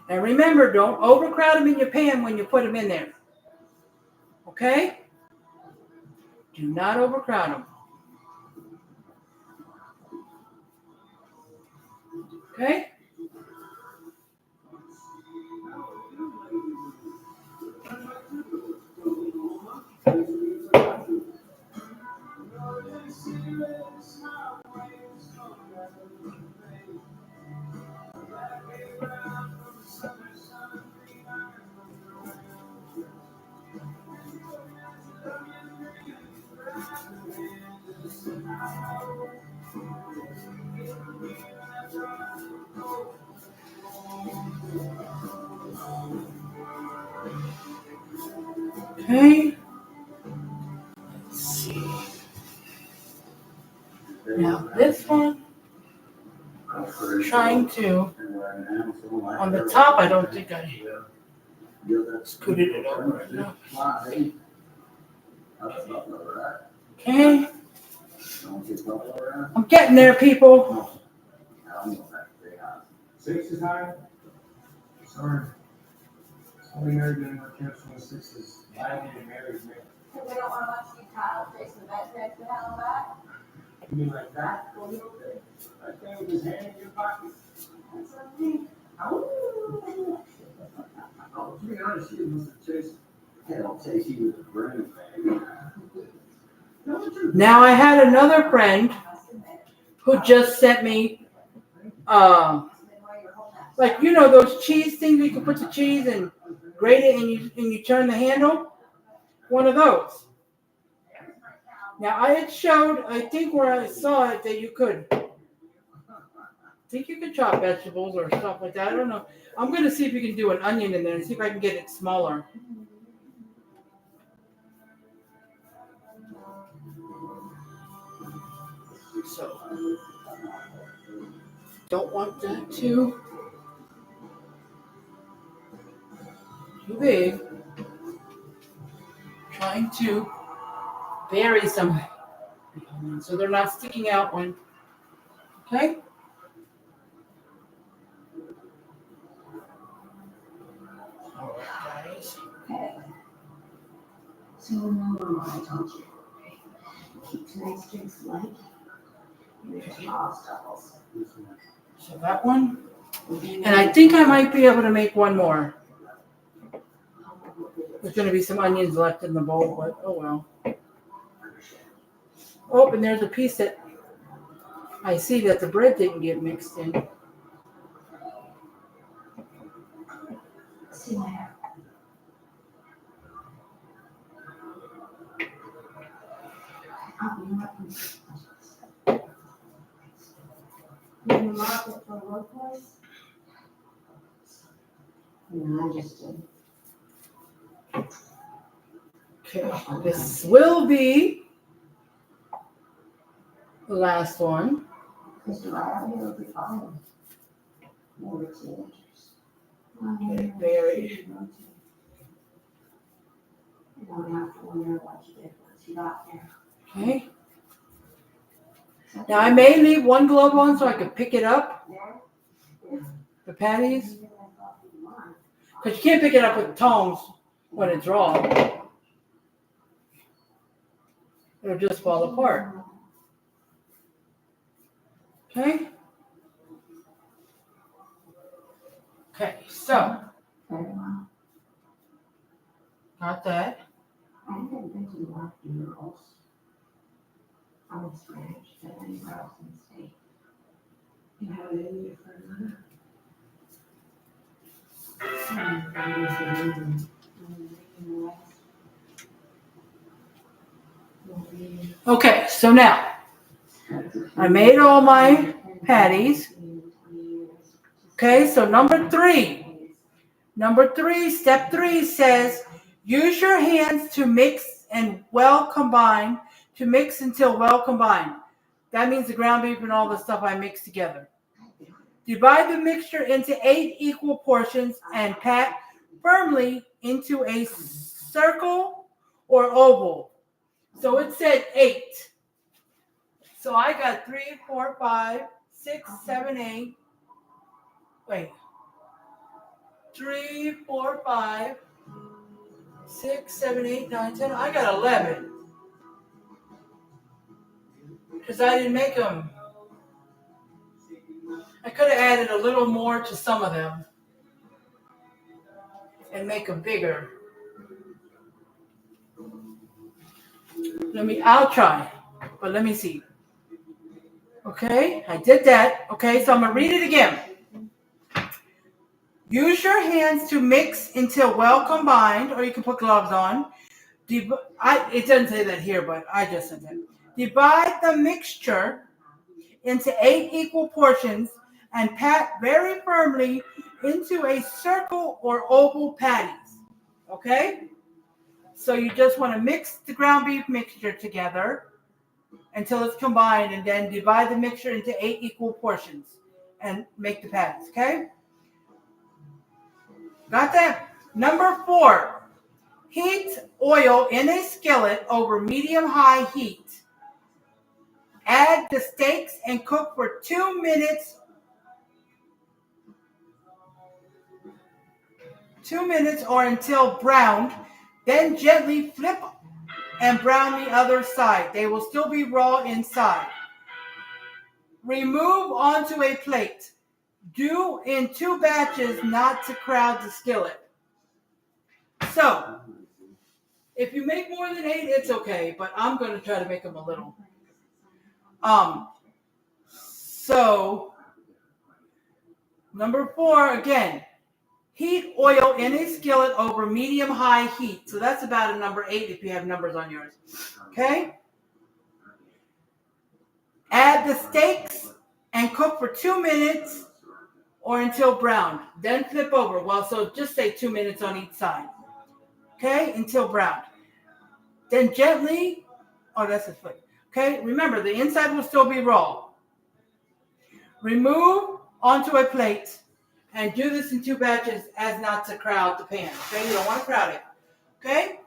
And remember, don't overcrowd them in your pan when you put them in there. Okay? Do not overcrowd them. Okay? Okay. Let's see. Now this one, trying to, on the top, I don't think I scooted it over enough. Okay. I'm getting there, people. 6 is high? Sorry. Only married in our camps from the 6s. I need married me. Because they don't want to watch you child chase the vet next to hell back. You mean like that? Well, okay. That thing with his hand in your pocket. That's what I think. Oh, to be honest, he must have chased. Hell, chase you with a brain bag. Now I had another friend who just sent me, like, you know, those cheese things where you can put the cheese and grate it and you turn the handle? One of those. Now it showed, I think where I saw it, that you could, I think you could chop vegetables or stuff like that. I don't know. I'm going to see if you can do an onion in there and see if I can get it smaller. So, don't want that too big. Trying to bury some so they're not sticking out when, okay? All right, guys. Okay. So remember what I told you. Keep tonight's drinks light. And there's obstacles. So that one. And I think I might be able to make one more. There's going to be some onions left in the bowl, but oh well. Oh, and there's a piece that I see that the bread didn't get mixed in. See you later. You in the market for a work place? No, I just did. Okay, this will be the last one. Because you're right out here, it'll be fine. More teenagers. Okay, buried. You don't have to wonder what you did once you got there. Okay. Now I may leave one glove on so I can pick it up, the patties. Because you can't pick it up with tongs when it's raw. It'll just fall apart. Okay? Okay, so, Very well. got that. I haven't been to the Black Girls. I was Spanish, but anywhere else in the state. You have it in you for another? Okay, so now, I made all my patties. Okay, so number three, step 3 says, use your hands to mix and well combine, to mix until well combined. That means the ground beef and all the stuff I mixed together. Divide the mixture into 8 equal portions and pat firmly into a circle or oval. So it said 8. So I got 3, 4, 5, 6, 7, 8. Wait. 3, 4, 5, 6, 7, 8, 9, 10. I got 11. Because I didn't make them. I could have added a little more to some of them and make them bigger. I'll try. But let me see. Okay, I did that. Okay, so I'm going to read it again. Use your hands to mix until well combined, or you can put gloves on. It doesn't say that here, but I just said that. Divide the mixture into 8 equal portions and pat very firmly into a circle or oval patties. Okay? So you just want to mix the ground beef mixture together until it's combined, and then divide the mixture into 8 equal portions and make the patties. Okay? Got that? Number 4. Heat oil in a skillet over medium-high heat. Add the steaks and cook for 2 minutes. 2 minutes or until browned. Then gently flip and brown the other side. They will still be raw inside. Remove onto a plate. Do in 2 batches not to crowd the skillet. So, if you make more than 8, it's okay, but I'm going to try to make them a little. So, number 4, again, heat oil in a skillet over medium-high heat. So that's about a number 8 if you have numbers on yours. Okay? Add the steaks and cook for 2 minutes or until brown. Then flip over. Well, so just say 2 minutes on each side. Okay? Until brown. Then gently, that's a flip. Okay? Remember, the inside will still be raw. Remove onto a plate and do this in 2 batches as not to crowd the pan. Okay? You don't want to crowd it. Okay?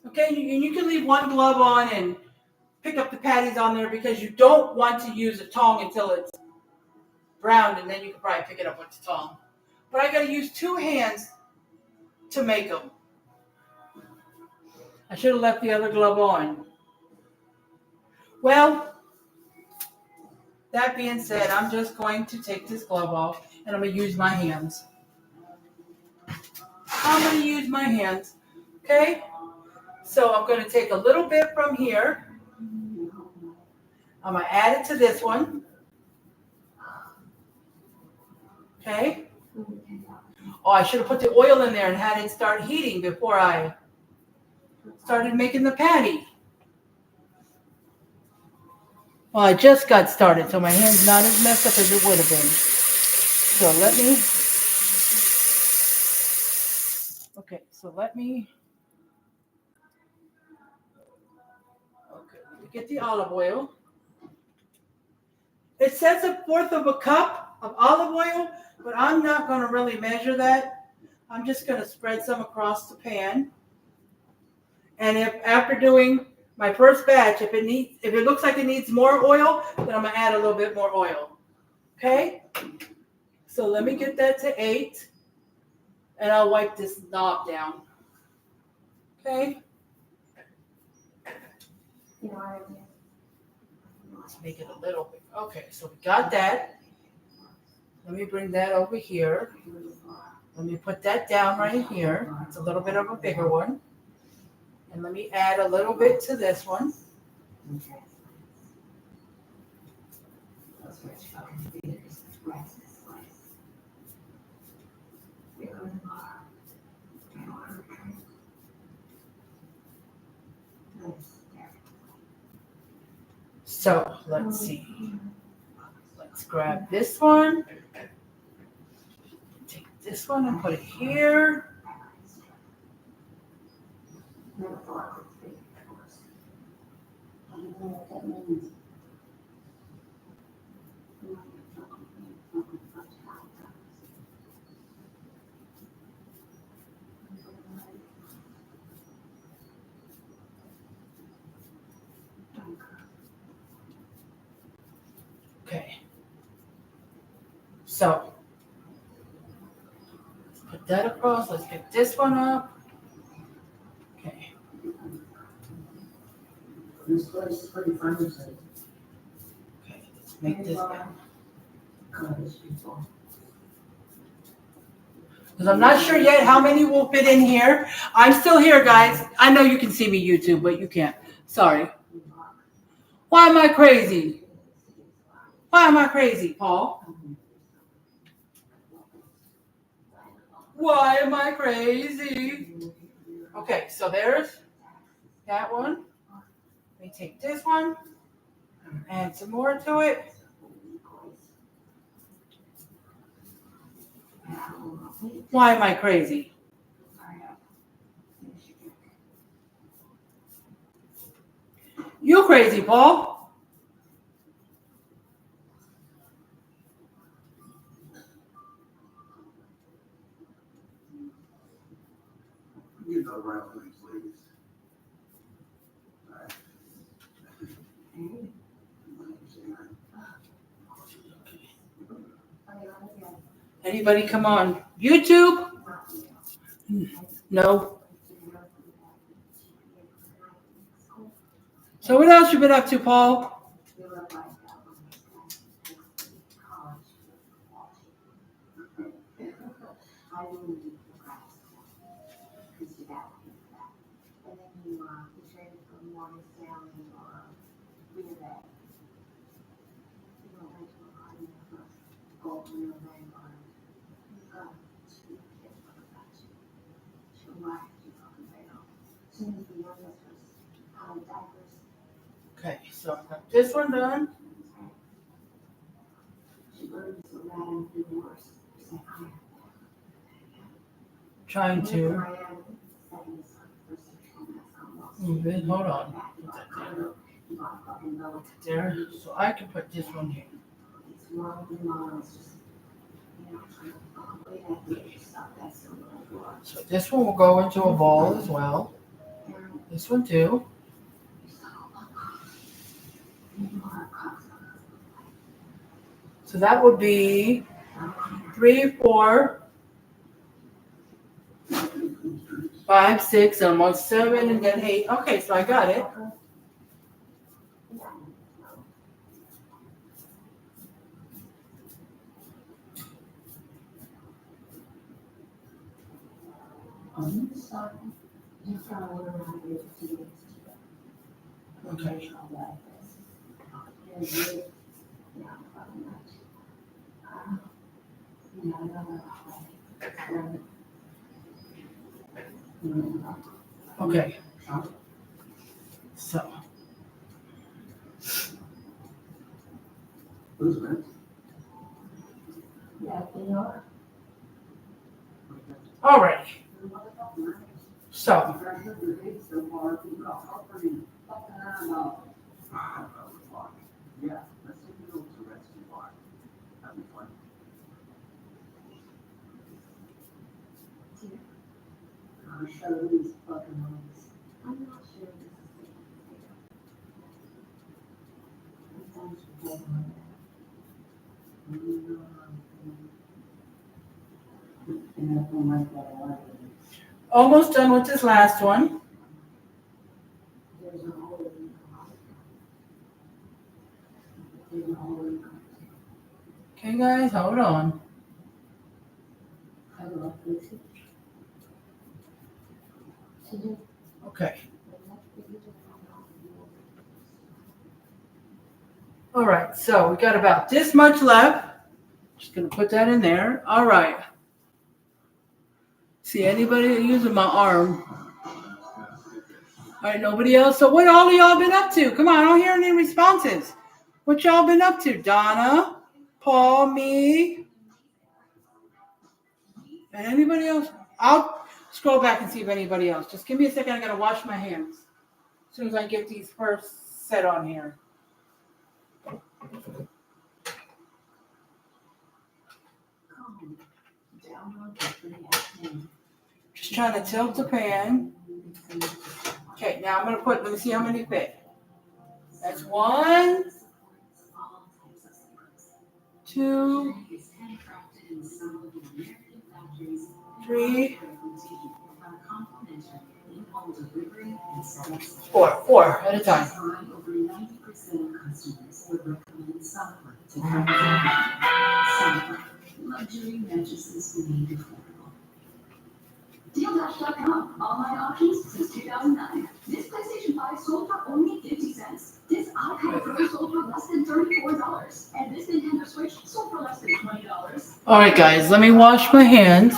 Okay, you can leave 1 glove on and pick up the patties on there because you don't want to use a tong until it's browned, and then you can probably pick it up with the tong. But I got to use 2 hands to make them. I should have left the other glove on. Well, that being said, I'm just going to take this glove off and I'm going to use my hands. Okay? So I'm going to take a little bit from here. I'm going to add it to this one. Okay? Oh, I should have put the oil in there and had it start heating before I started making the patty. Well, I just got started, so my hand's not as messed up as it would have been. So let me get the olive oil. It says 1/4 cup of olive oil, but I'm not going to really measure that. I'm just going to spread some across the pan. And if after doing my first batch, if it looks like it needs more oil, then I'm going to add a little bit more oil. Okay? So let me get that to 8. And I'll wipe this knob down. Okay? Let's make it a little bit. Okay, so we got that. Let me bring that over here. Let me put that down right here. It's a little bit of a bigger one. And let me add a little bit to this one. So let's see. Let's grab this one. Take this one and put it here. Okay. So that across. Let's get this one up. Okay. This place is pretty friendly. Okay. Let's make this better. Because I'm not sure yet how many will fit in here. I'm still here, guys. I know you can see me YouTube, but you can't. Sorry. Why am I crazy? Why am I crazy, Paul? Why am I crazy? Okay, so there's that one. Let me take this one, add some more to it. Why am I crazy? You crazy, Paul. You know right on these ladies. Anybody come on YouTube? No. So what else you been up to, Paul? Okay, so I got this one done. Trying to move it. Hold on. Put that there. There. So I can put this one here. So this one will go into a ball as well. This one too. So that would be 3, 4, 5, 6, and 1, 7, and then 8. Okay, so I got it. Okay. Okay. So. Who's that? All right. So. Yeah, let's take a little Tourette's bar. That'd be fun. Show these fucking movies. I'm not sure this is Almost done with this last one. Okay, guys, hold on. Okay. All right, so we got about this much left. Just gonna put that in there. All right. See anybody using my arm? All right, nobody else. So what all of y'all been up to? Come on, I don't hear any responses. What y'all been up to? Donna, Paul, me, and anybody else? I'll scroll back and see if anybody else. Just give me a second. I gotta wash my hands as soon as I get these first set on here. Just trying to tilt the pan. Okay, now I'm gonna put. Let me see how many fit. That's 1, 2, 3, 4 at a time. Luxury mattresses made affordable. Deal.com. Online auctions since 2009. This PlayStation 5 sold for only 50 cents. This iPad Pro sold for less than $34. And this Nintendo Switch sold for less than $20. All right, guys, let me wash my hands.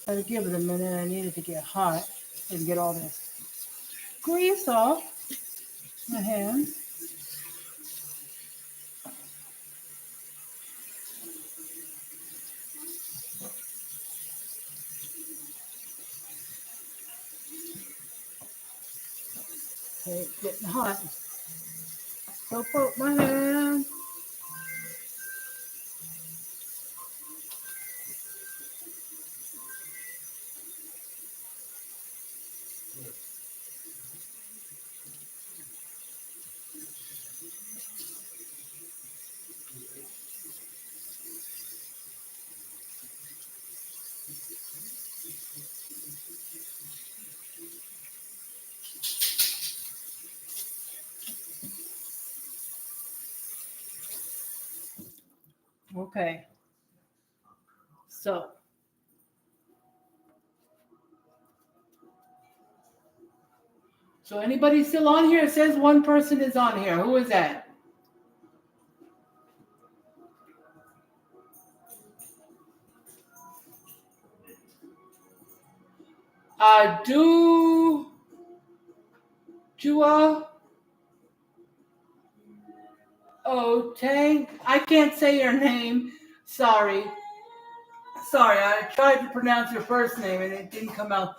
I had to give it a minute. I needed to get hot and get all this grease off my hands. Okay, it's getting hot. So put my hand. Okay. So anybody still on here? It says one person is on here. Who is that? Jua Tang. I can't say your name. Sorry. I tried to pronounce your first name and it didn't come out.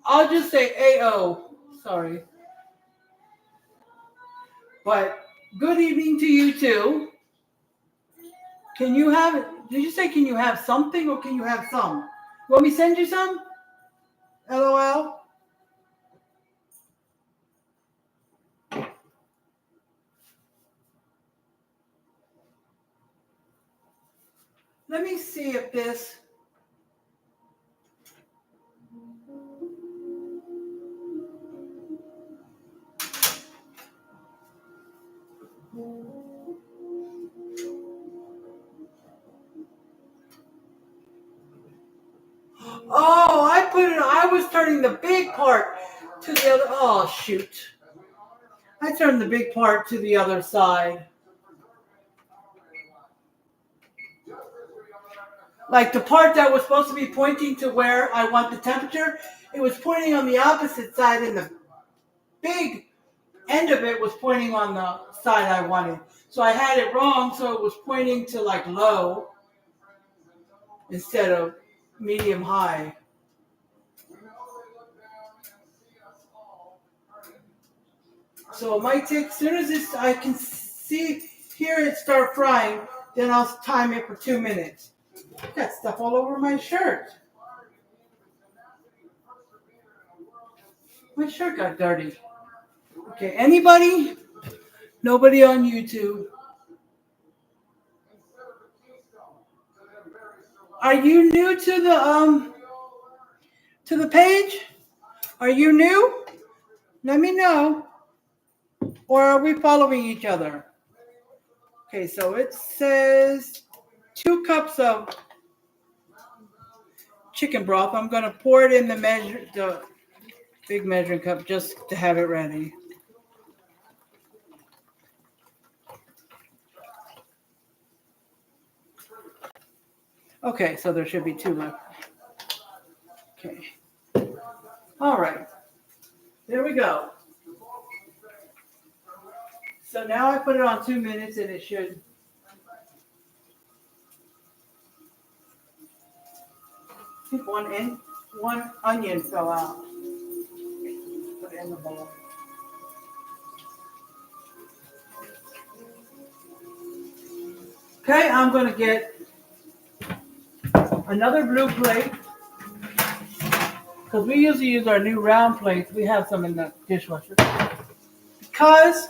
I'll just say AO. Sorry. But good evening to you too. Did you say can you have something or can you have some? Want me to send you some? LOL. Let me see if this. Oh, I was turning the big part to the other. Oh, shoot. I turned the big part to the other side. Like the part that was supposed to be pointing to where I want the temperature, it was pointing on the opposite side, and the big end of it was pointing on the side I wanted. So I had it wrong, so it was pointing to like low instead of medium high. So it might take, as soon as I can hear it start frying, then I'll time it for 2 minutes. Got stuff all over my shirt. My shirt got dirty. Okay, anybody? Nobody on YouTube. Are you new to the page? Are you new? Let me know. Or are we following each other? Okay, so it says 2 cups of chicken broth. I'm going to pour it in the big measuring cup just to have it ready. Okay, so there should be 2 left. Okay. All right. There we go. So now I put it on 2 minutes and it should. I think one onion fell out. Put it in the bowl. Okay, I'm going to get another blue plate. because we usually use our new round plates. We have some in the dishwasher. Because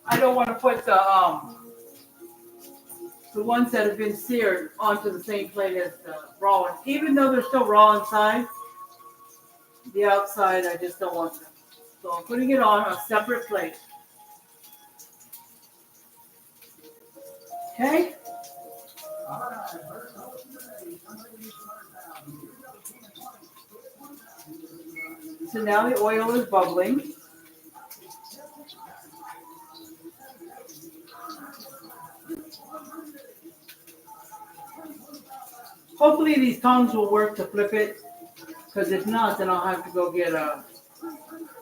I don't want to put the ones that have been seared onto the same plate as the raw ones. Even though they're still raw inside, the outside, I just don't want them. So I'm putting it on a separate plate. Okay? So now the oil is bubbling. Hopefully these tongs will work to flip it, because if not, then I'll have to go get a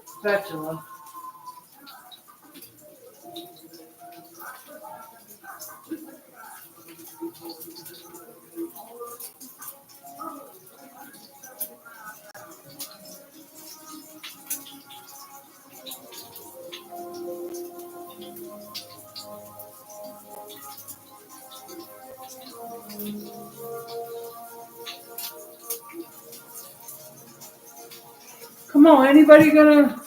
spatula. Come on, anybody gonna?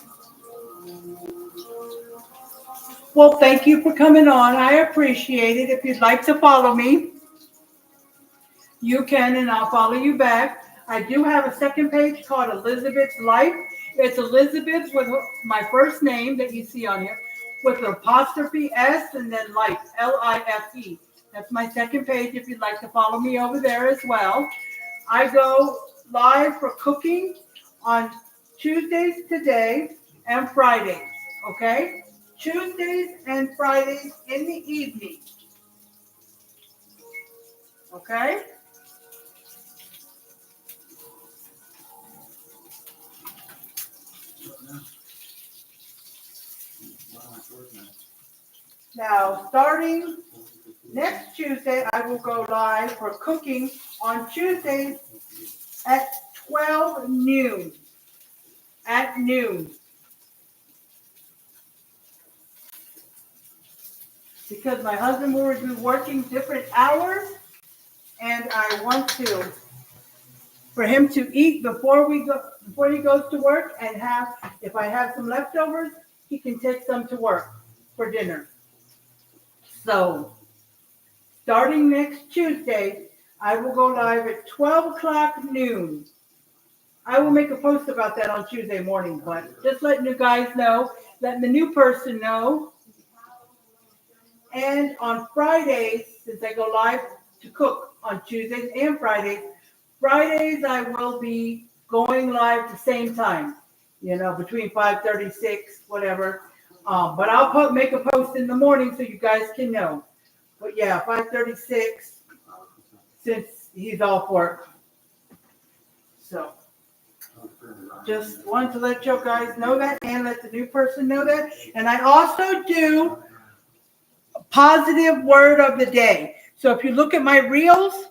Well, thank you for coming on. I appreciate it. If you'd like to follow me, you can, and I'll follow you back. I do have a second page called Elizabeth's Life. It's Elizabeth with my first name that you see on here, with an apostrophe S and then Life, Life. That's my second page if you'd like to follow me over there as well. I go live for cooking on Tuesdays today and Fridays, okay? Tuesdays and Fridays in the evening, okay? Now, starting next Tuesday, I will go live for cooking on Tuesdays at 12 noon. At noon. Because my husband will be working different hours, and I want for him to eat before he goes to work, and if I have some leftovers, he can take some to work for dinner. So, starting next Tuesday, I will go live at 12 o'clock noon. I will make a post about that on Tuesday morning, but just letting you guys know, letting the new person know. And on Fridays, since I go live to cook on Tuesdays and Fridays I will be going live the same time, between 5:36, whatever. But I'll make a post in the morning so you guys can know. But yeah, 5:36, since he's off work. So just wanted to let you guys know that, and let the new person know that. And I also do a positive word of the day. So if you look at my reels,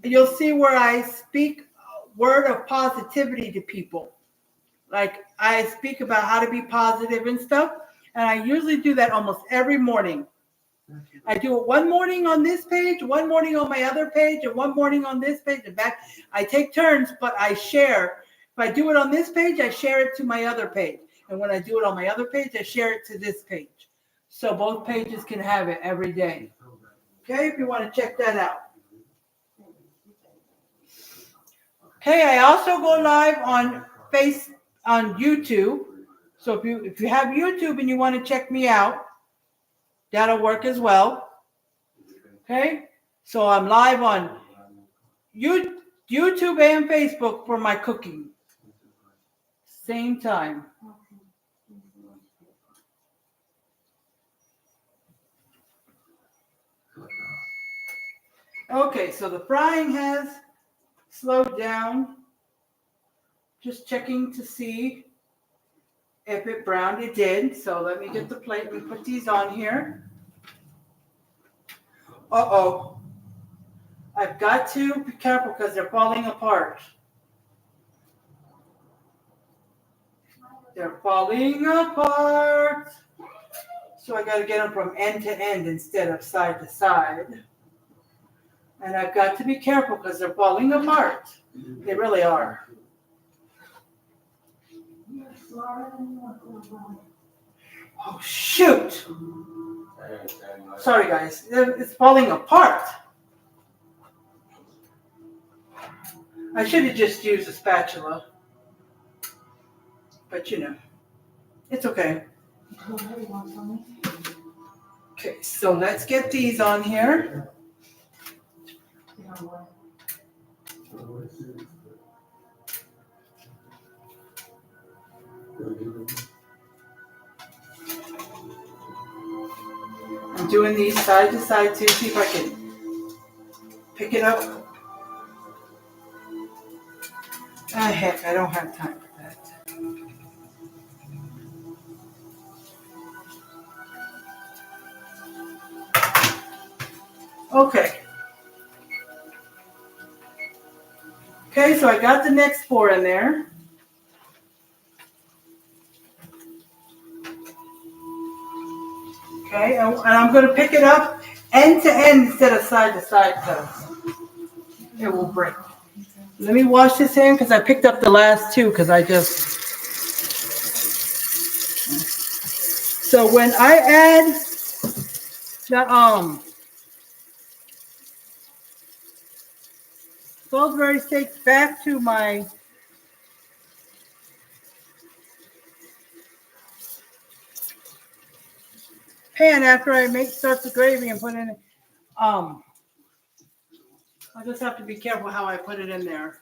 you'll see where I speak a word of positivity to people. Like I speak about how to be positive and stuff. And I usually do that almost every morning. I do it one morning on this page, one morning on my other page, and one morning on this page. And back, I take turns, but I share. If I do it on this page, I share it to my other page. And when I do it on my other page, I share it to this page. So both pages can have it every day. Okay, if you want to check that out. Okay, I also go live on YouTube. So if you have YouTube and you want to check me out, that'll work as well. Okay, so I'm live on YouTube and Facebook for my cooking. Same time. Okay, so the frying has slowed down. Just checking to see if it browned. It did. So let me get the plate and put these on here. Uh-oh. I've got to be careful because they're falling apart. They're falling apart. So I got to get them from end to end instead of side to side. And I've got to be careful because they're falling apart. They really are. Oh, shoot. Sorry, guys. It's falling apart. I should have just used a spatula. But, it's okay. Okay, so let's get these on here. I'm doing these side to side to see if I can pick it up. Ah, heck, I don't have time for that. Okay. Okay, so I got the next 4 in there. Okay, and I'm going to pick it up end to end instead of side to side so it will break. Let me wash this hand because I picked up the last 2 because I just... So when I add the Salisbury steaks back to my pan after I start the gravy and put in I just have to be careful how I put it in there.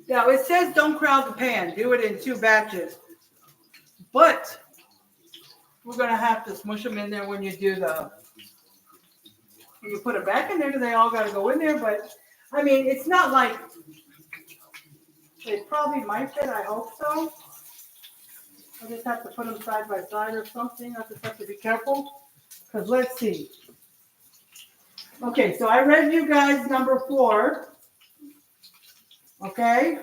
Now it says don't crowd the pan, do it in 2 batches. But we're gonna have to smush them in there when you put it back in there because they all gotta go in there. But I mean, it's not like it probably might fit. I hope so. I just have to put them side by side or something. I just have to be careful because let's see. Okay, so I read you guys number 4. Okay.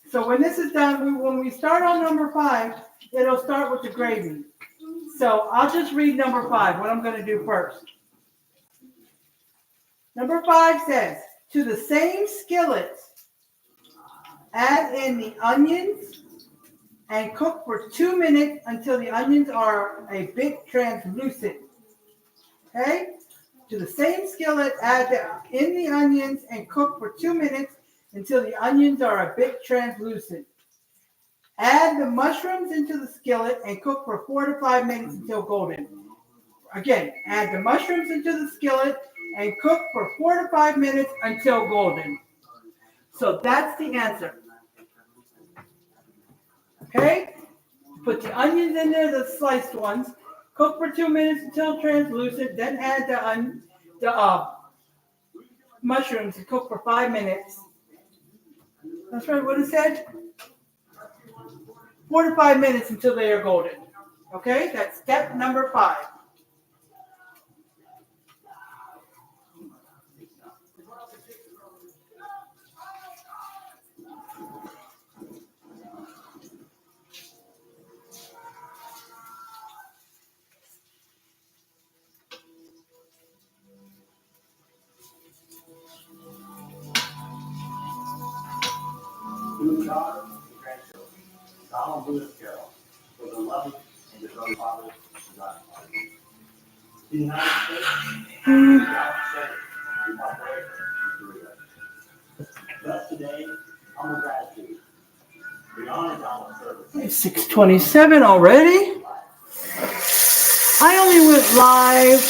So when this is done, when we start on number 5, it'll start with the gravy. So I'll just read number 5, what I'm going to do first. Number 5 says, to the same skillet, add in the onions and cook for 2 minutes until the onions are a bit translucent. Okay? To the same skillet, add in the onions and cook for 2 minutes until the onions are a bit translucent. Add the mushrooms into the skillet and cook for 4 to 5 minutes until golden. Again, add the mushrooms into the skillet and cook for 4 to 5 minutes until golden. So that's the answer. Okay? Put the onions in there, the sliced ones. Cook for 2 minutes until translucent. Then add the mushrooms and cook for 5 minutes. That's right, what it said? 4 to 5 minutes until they are golden. Okay? That's step number 5. Two daughters and grandchildren, Donald Lewis Carroll, for the loving and devoted father of God. The United States, thus today, humble gratitude. We honor Donald's service. 6:27 already? I only went live.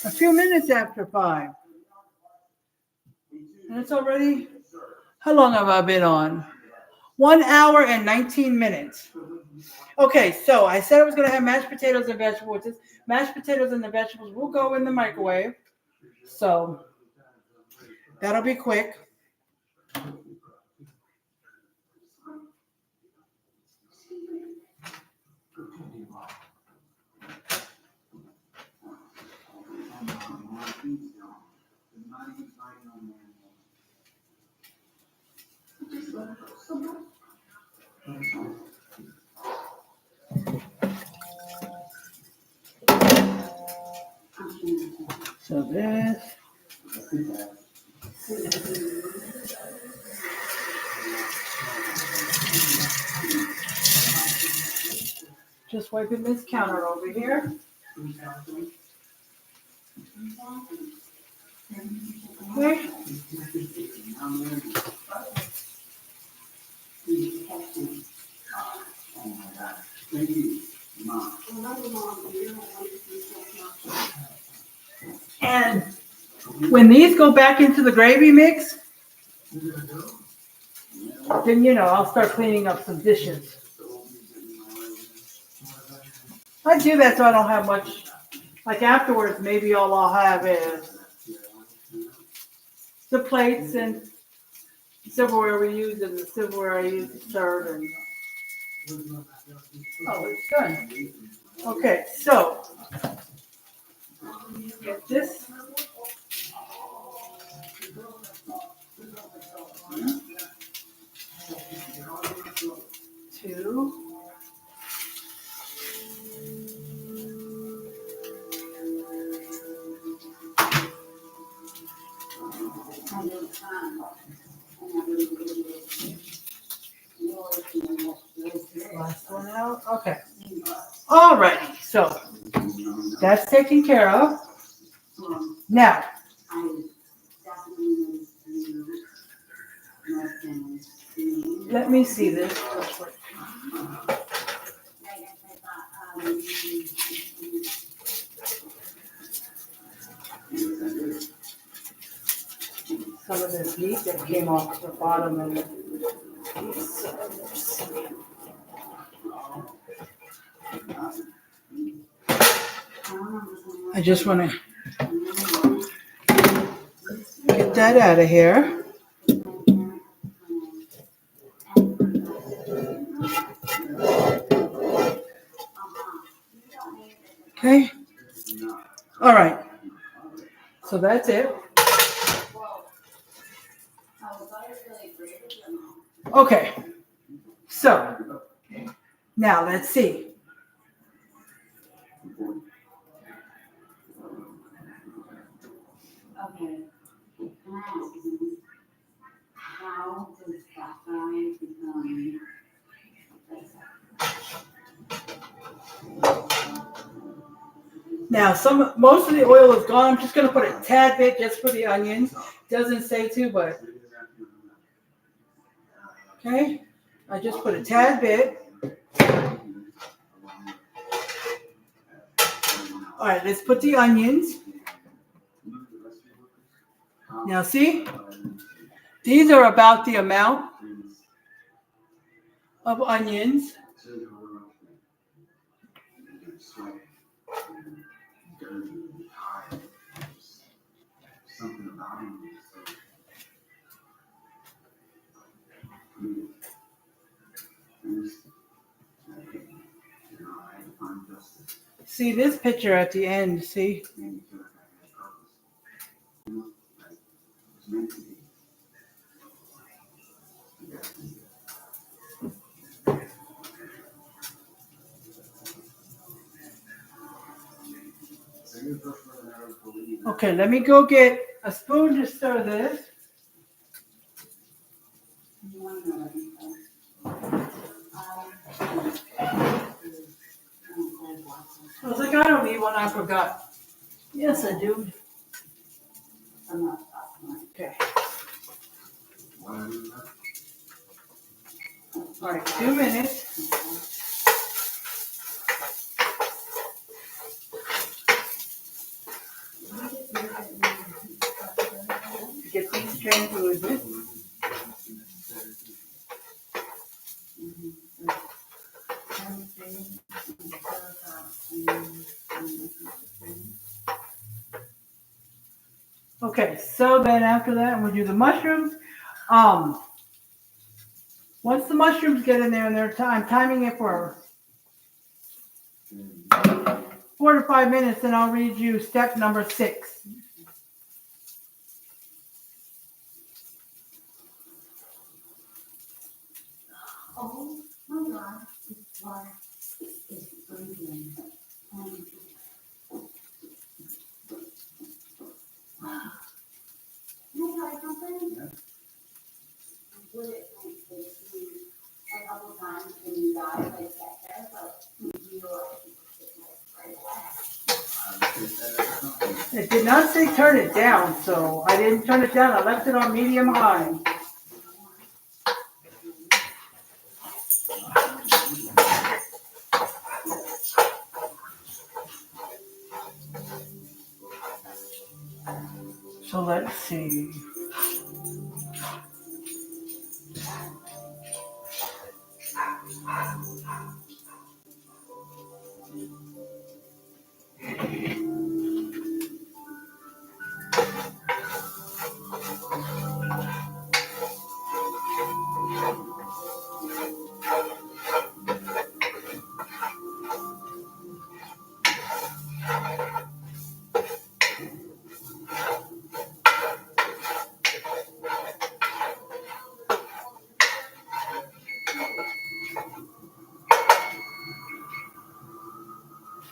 A few minutes after 5. And it's already, how long have I been on? 1 hour and 19 minutes. Okay, so I said I was going to have mashed potatoes and vegetables. Mashed potatoes and the vegetables will go in the microwave. So that'll be quick. So this. Just wiping this counter over here. Okay. And when these go back into the gravy mix, then I'll start cleaning up some dishes. I do that so I don't have much. Like afterwards, maybe all I'll have is the plates and silverware we use and the silverware I use to serve. And oh, it's done. Okay, so get this. Two. Last one out. Okay. Alrighty. So that's taken care of. Now, let me see this. Some of this meat that came off the bottom of it. I just want to get that out of here. Okay. All right. So that's it. Okay. So now let's see. Okay. Can I ask you, how does that guy become? Now, most of the oil is gone. I'm just going to put a tad bit just for the onions. Doesn't say to, but okay. I just put a tad bit. All right, let's put the onions. Now, see, these are about the amount of onions. See this picture at the end, see? Okay, let me go get a spoon to stir this. I was like, I don't need one, I forgot. Yes, I do. Okay. All right, 2 minutes. Get these translucent. Okay, so then after that, we'll do the mushrooms. Once the mushrooms get in there, and I'm timing it for 4 to 5 minutes, and I'll read you step number 6. Would it take you a couple times when you die, like get there, but you right away? It did not say turn it down, so I didn't turn it down. I left it on medium high. So let's see.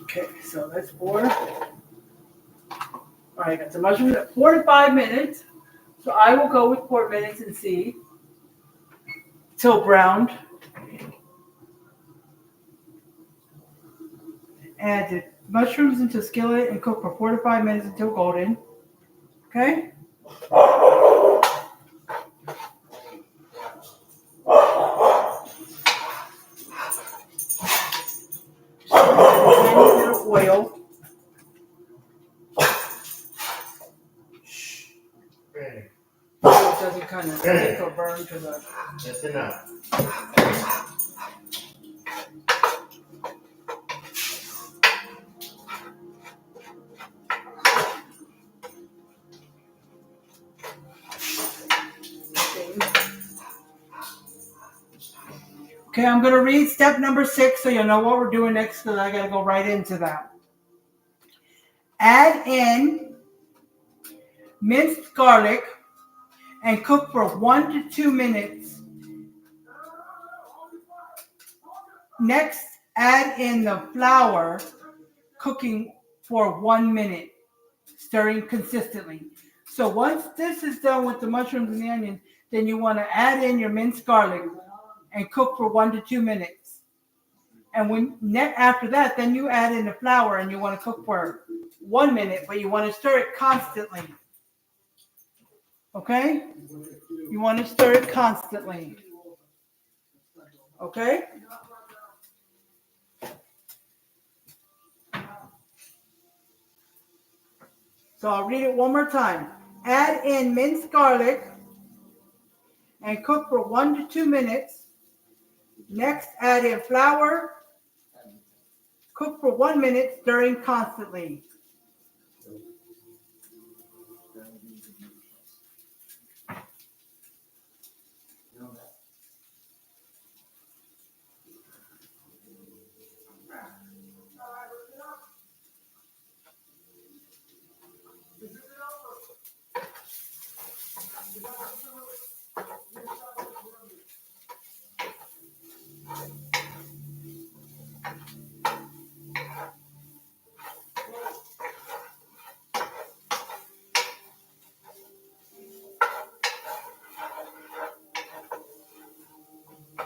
Okay, so that's 4. All right, got the mushrooms at 4 to 5 minutes. So I will go with 4 minutes and see till browned. Add the mushrooms into skillet and cook for 4 to 5 minutes until golden. Okay? Tiny bit of oil. Ready. So it doesn't kind of stick or burn to the. That's enough. Okay, I'm going to read step number 6 so you'll know what we're doing next because I got to go right into that. Add in minced garlic and cook for 1 to 2 minutes. Next, add in the flour, cooking for 1 minute, stirring consistently. So once this is done with the mushrooms and the onions, then you want to add in your minced garlic and cook for 1 to 2 minutes. And after that, then you add in the flour and you want to cook for 1 minute, but you want to stir it constantly. Okay? You want to stir it constantly. Okay? So I'll read it one more time. Add in minced garlic and cook for 1 to 2 minutes. Next, add in flour. Cook for 1 minute, stirring constantly.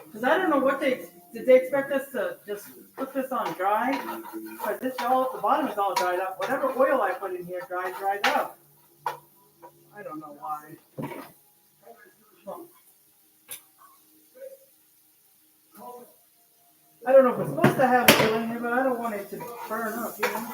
Because I don't know what did they expect us to just put this on dry? Because this all at the bottom is all dried up. Whatever oil I put in here dried up. I don't know why. I don't know if we're supposed to have oil in here, but I don't want it to burn up, you know?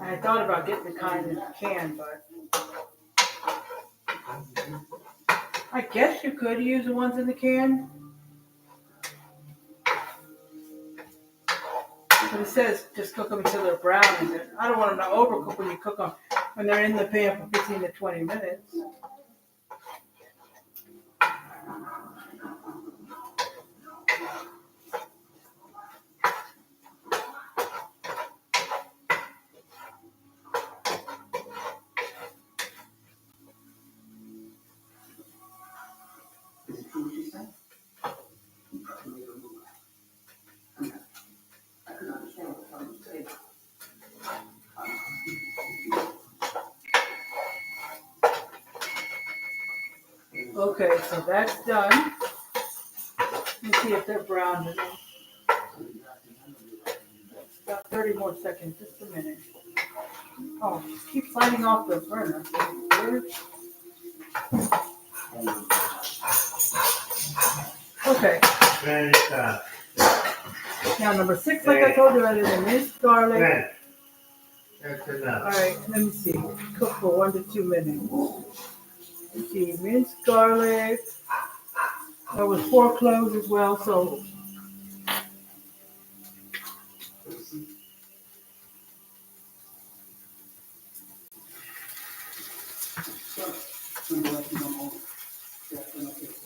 I thought about getting the kind in a can, but I guess you could use the ones in the can. But it says just cook them until they're brown. And I don't want them to overcook when you cook them. when they're in the pan for 15 to 20 minutes. Is it true what she said? You probably made a move. I couldn't understand what the hell you said. Okay, so that's done. Let me see if they're brown enough. About 30 more seconds, just a minute. Oh, keep sliding off the burner. Okay. Now number 6, like I told you, added the minced garlic. That's All enough. right, let me see. Cook for 1 to 2 minutes. Let's see, minced garlic. There was 4 cloves as well, so.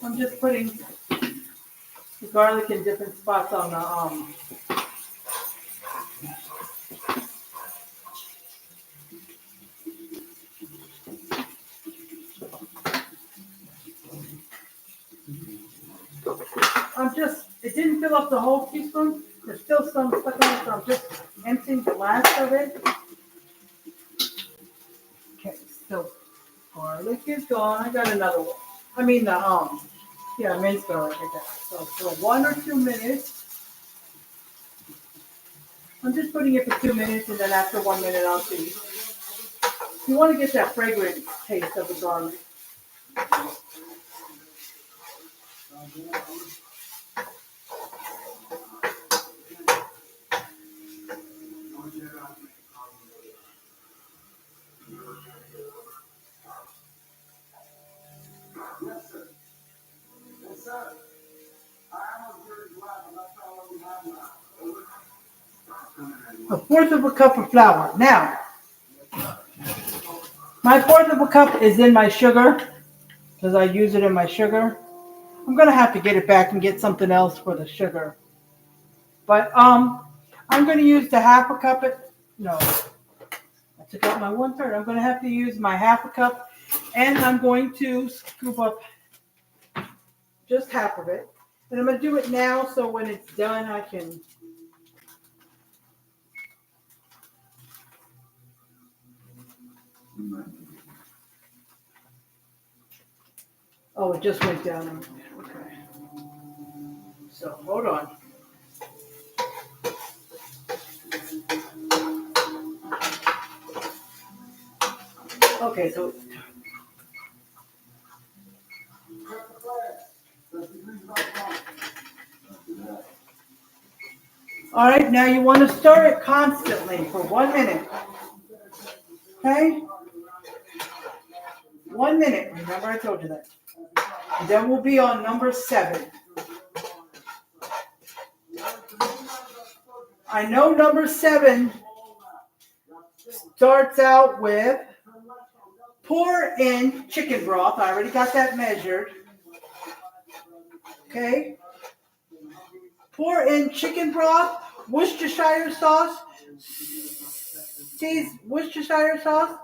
I'm just putting the garlic in different spots on the it didn't fill up the whole teaspoon. There's still some stuff on it, so I'm just emptying the last of it. Okay, so garlic is gone. I got another one. I mean minced garlic I got. So for 1 or 2 minutes, I'm just putting it for 2 minutes, and then after 1 minute I'll see. You want to get that fragrant taste of the garlic. Yes, sir. Yes, sir. I am a very glad and that's all we have now. 1/4 of a cup of flour. Now, my 1/4 of a cup is in my sugar, because I use it in my sugar. I'm going to have to get it back and get something else for the sugar. But I'm going to use the 1/2 cup. No, I took out my 1/3. I'm going to have to use my 1/2 cup, and I'm going to scoop up just half of it. And I'm going to do it now, so when it's done, I can. Oh, it just went down. Okay. So hold on. Okay, so. All right, now you want to stir it constantly for 1 minute. Okay? 1 minute. Remember I told you that. And then we'll be on number 7. I know number 7 starts out with pour in chicken broth. I already got that measured. Okay? Pour in chicken broth, Worcestershire sauce, Worcestershire sauce,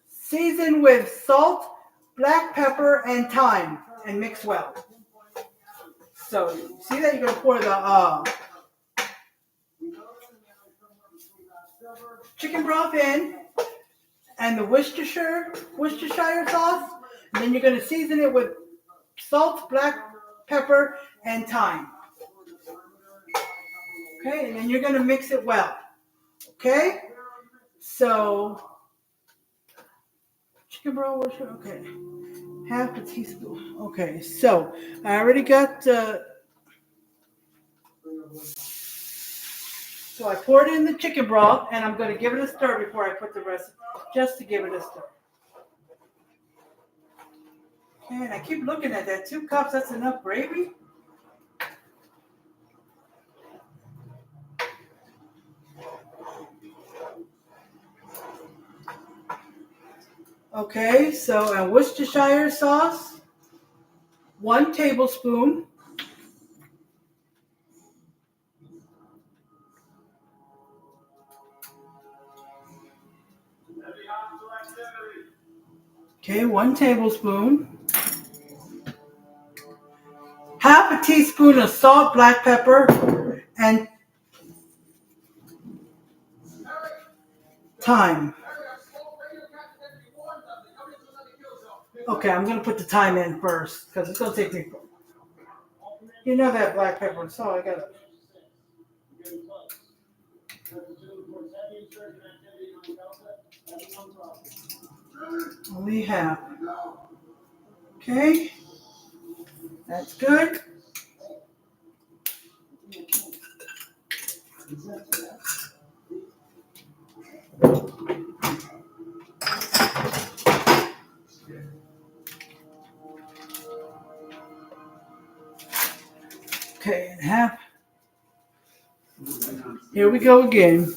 season with salt, black pepper, and thyme, and mix well. So, see that you're going to pour the chicken broth in, and the Worcestershire sauce, and then you're going to season it with salt, black pepper, and thyme. Okay, and then you're going to mix it well. Okay? So, chicken broth, okay. 1/2 teaspoon. Okay, so I already got. So I poured in the chicken broth, and I'm going to give it a stir before I put the rest, just to give it a stir. Okay, and I keep looking at that. 2 cups, that's enough gravy? Okay, so and Worcestershire sauce, 1 tablespoon. Okay, 1 tablespoon. Half a teaspoon of salt, black pepper, and thyme. Okay, I'm gonna put the thyme in first because it's gonna take me. You know that black pepper and salt. I got it. Only half. Okay, that's good. Okay, and half. Here we go again.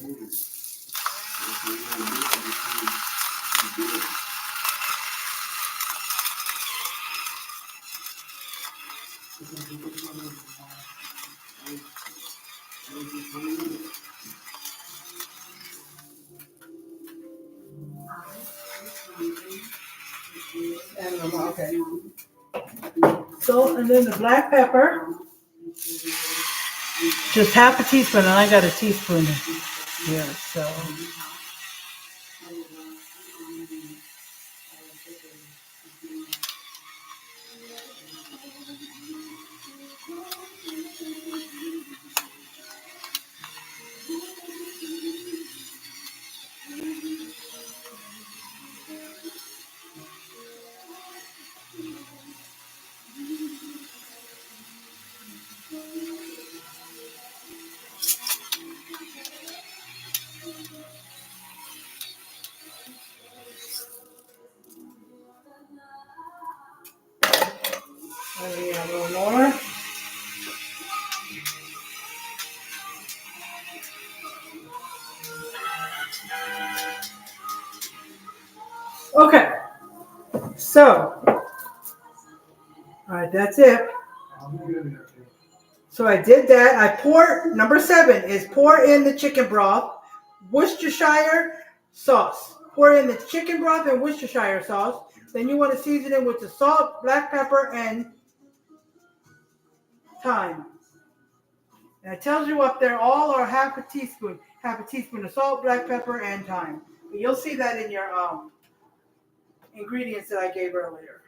And okay. So, and then the black pepper, just half a teaspoon, and I got a teaspoon here. So, maybe a little more. Okay. So, all right, that's it. So I did that. I pour, number 7 is pour in the chicken broth, Worcestershire sauce. Pour in the chicken broth and Worcestershire sauce. Then you want to season it with the salt, black pepper, and thyme. And it tells you up there all are half a teaspoon of salt, black pepper, and thyme. And you'll see that in your ingredients that I gave earlier.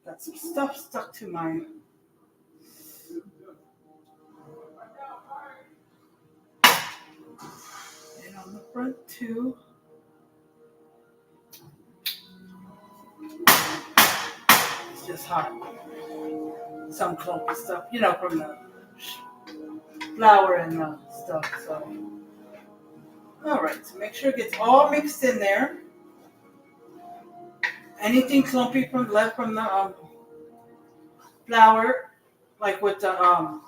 Got some stuff stuck to my. And on the front too. It's just hot. Some clumpy stuff, from the flour and stuff. So, all right. So make sure it gets all mixed in there. Anything clumpy left from the flour, like with the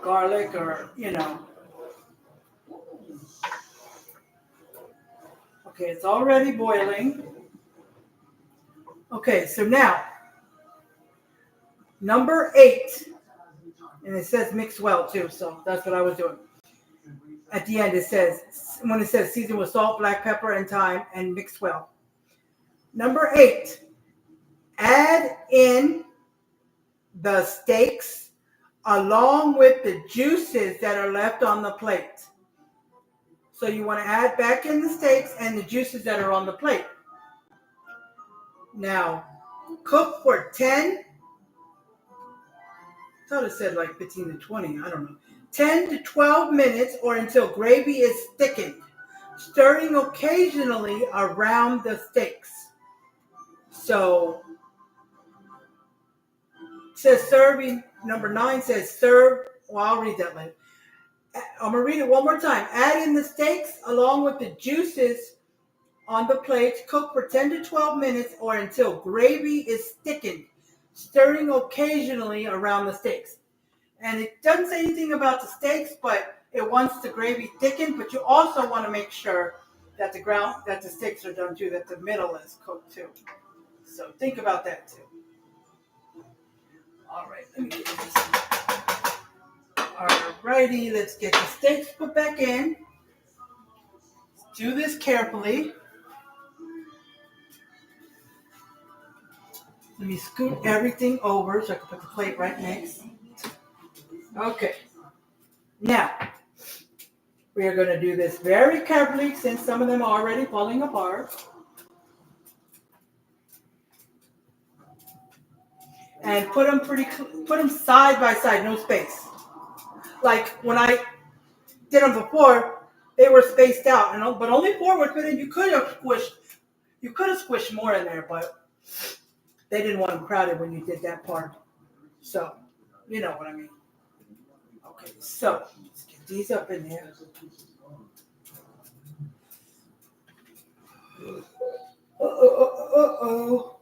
garlic or Okay, it's already boiling. Okay, so now number 8, and it says mix well too, so that's what I was doing. At the end, when it says season with salt, black pepper, and thyme, and mix well. Number 8, add in the steaks along with the juices that are left on the plate. So you want to add back in the steaks and the juices that are on the plate. Now, cook for 10, I thought it said like 15 to 20, I don't know. 10 to 12 minutes or until gravy is thickened, stirring occasionally around the steaks. So, it says serving, number 9 says serve, well, I'll read that later. I'm going to read it one more time. Add in the steaks along with the juices on the plate. Cook for 10 to 12 minutes or until gravy is thickened, stirring occasionally around the steaks. And it doesn't say anything about the steaks, but it wants the gravy thickened. But you also want to make sure that the steaks are done too, that the middle is cooked too. So think about that too. All right, let me get this. Alrighty, let's get the steaks put back in. Do this carefully. Let me scoot everything over so I can put the plate right next. Okay. Now, we are going to do this very carefully since some of them are already falling apart. And put them side by side, no space. Like when I did them before, they were spaced out, but only 4 would fit in. You could have squished more in there, but they didn't want them crowded when you did that part. So, you know what I mean. Okay, so let's get these up in there. Uh-oh.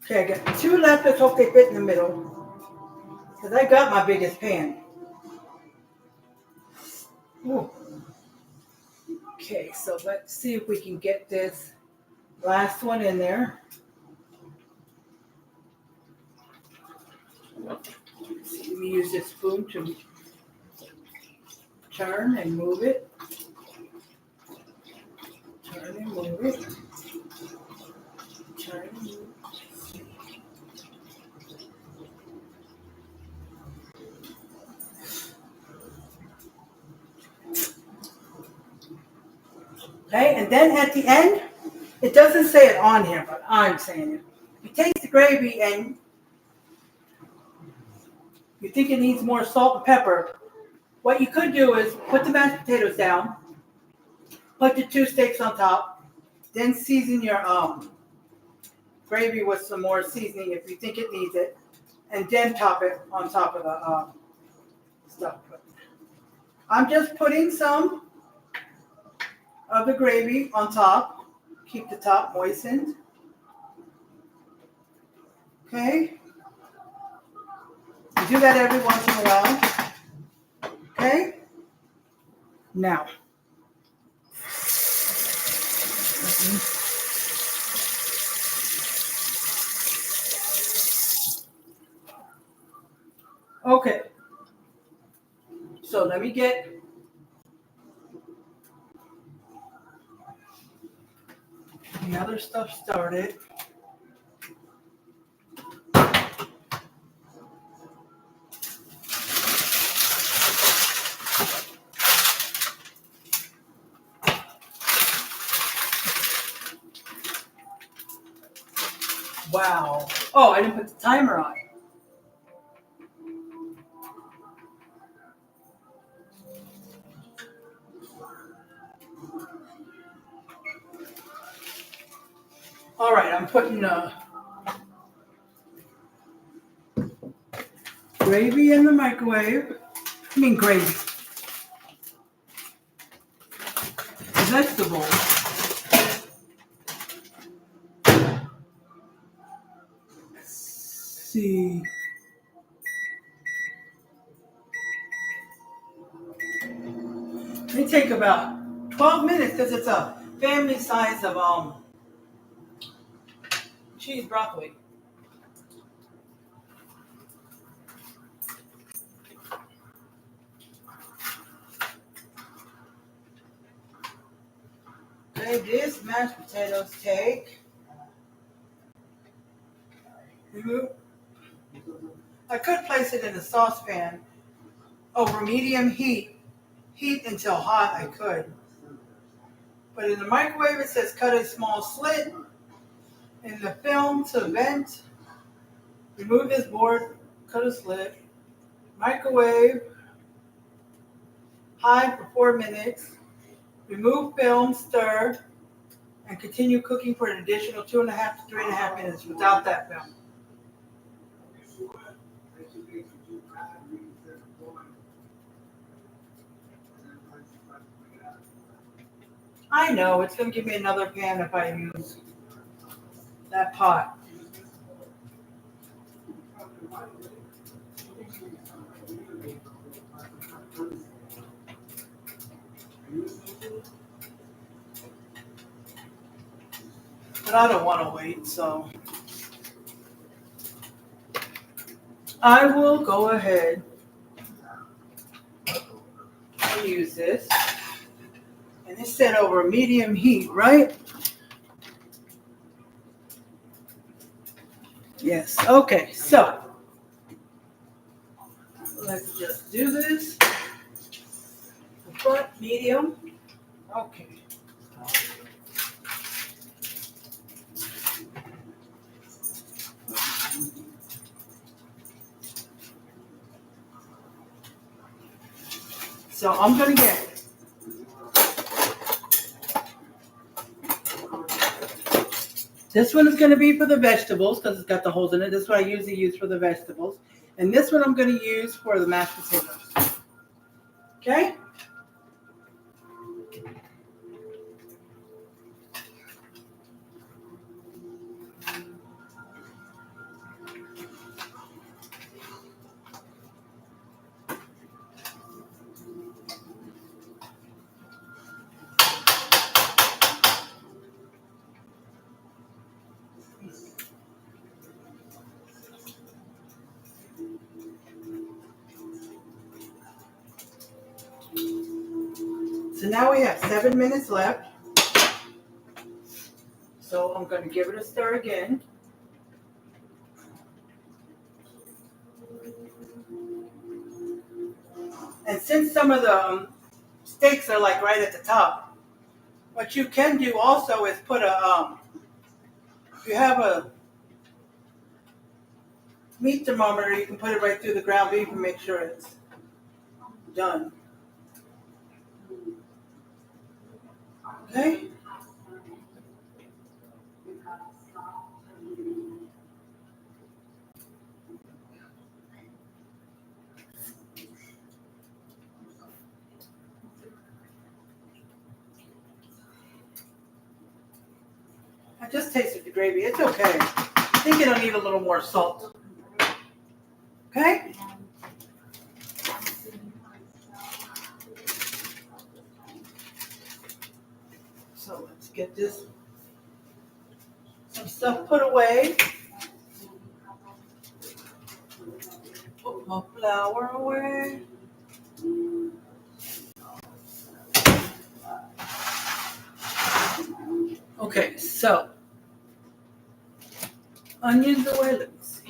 Okay, I got 2 left. Let's hope they fit in the middle. Because I got my biggest pan. Ooh. Okay, so let's see if we can get this last one in there. Let me use this spoon to turn and move it. Turn and move it. Turn and move it. Okay, and then at the end, it doesn't say it on here, but I'm saying it. You take the gravy and you think it needs more salt and pepper. What you could do is put the mashed potatoes down, put the 2 steaks on top, then season your gravy with some more seasoning if you think it needs it, and then top it on top of the stuff. I'm just putting some of the gravy on top. Keep the top moistened. Okay. You do that every once in a while. Okay. Now. Okay. So let me get the other stuff started. Wow. Oh, I didn't put the timer on. All right, I'm putting gravy in the microwave. I mean gravy. Vegetable. Let's see. They take about 12 minutes because it's a family size of cheese broccoli. Okay, this mashed potatoes take. I could place it in a saucepan over medium heat until hot. I could. But in the microwave, it says cut a small slit in the film to vent. Remove this board, cut a slit. Microwave, high for 4 minutes. Remove film, stir, and continue cooking for an additional 2.5 to 3.5 minutes without that film. I know, it's going to give me another pan if I use that pot. But I don't want to wait, so I will go ahead and use this. And it's set over medium heat, right? Yes. Okay, so let's just do this. The front, medium. Okay. So I'm going to get this one is going to be for the vegetables because it's got the holes in it. This is what I usually use for the vegetables. And this one I'm going to use for the mashed potatoes. Okay? So now we have 7 minutes left. So I'm going to give it a stir again. And since some of the steaks are like right at the top, what you can do also is put a, if you have a meat thermometer, you can put it right through the ground beef and make sure it's done. Okay? I just tasted the gravy. It's okay. I think it'll need a little more salt. Okay? So let's get this some stuff put away. Put my flour away. Okay, so onions away. Let me see.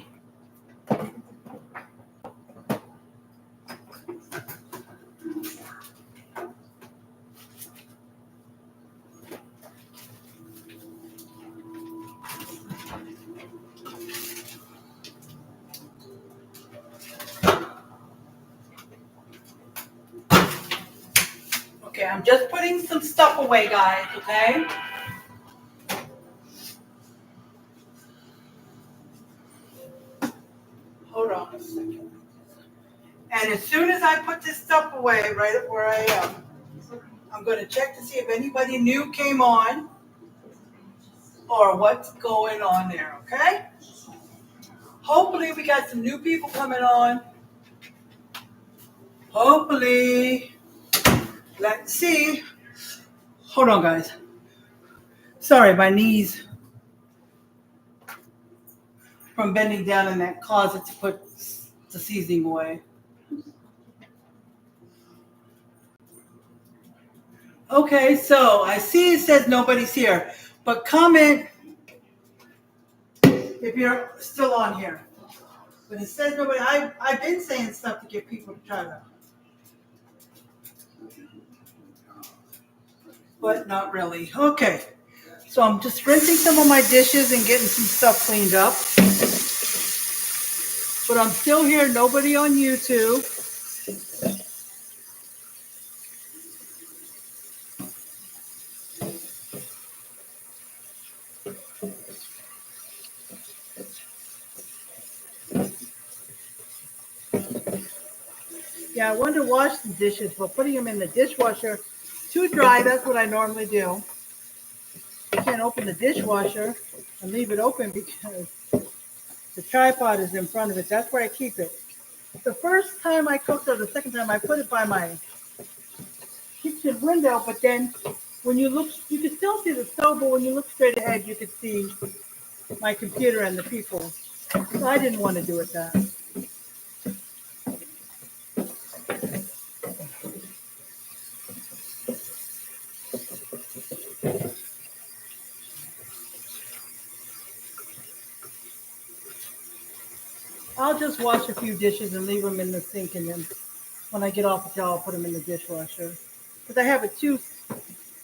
Okay, I'm just putting some stuff away, guys, okay? Hold on a second. And as soon as I put this stuff away, right up where I am, I'm going to check to see if anybody new came on or what's going on there, okay? Hopefully we got some new people coming on. Hopefully. Let's see. Hold on, guys. Sorry, my knees from bending down in that closet to put the seasoning away. Okay, so I see it says nobody's here, but comment if you're still on here. But it says nobody. I've been saying stuff to get people to try that, but not really. Okay, so I'm just rinsing some of my dishes and getting some stuff cleaned up. But I'm still here. Nobody on YouTube. Yeah, I wanted to wash the dishes, but putting them in the dishwasher too dry, that's what I normally do. You can't open the dishwasher and leave it open because the tripod is in front of it. That's where I keep it. The first time I cooked or the second time I put it by my kitchen window, but then when you look, you can still see the stove, but when you look straight ahead, you can see my computer and the people. So I didn't want to do it that. I'll just wash a few dishes and leave them in the sink, and then when I get off the job, I'll put them in the dishwasher. Because I have a two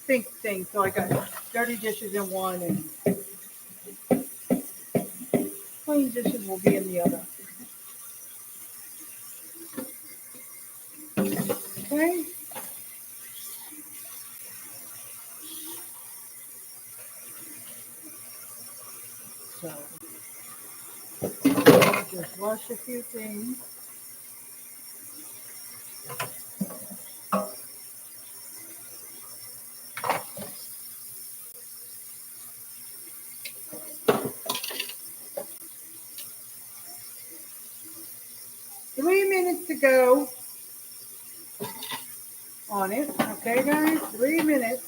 sink thing, so I got dirty dishes in one and clean dishes will be in the other. Okay. So just wash a few things. $3 minutes to go on it. Okay, guys, 3 minutes.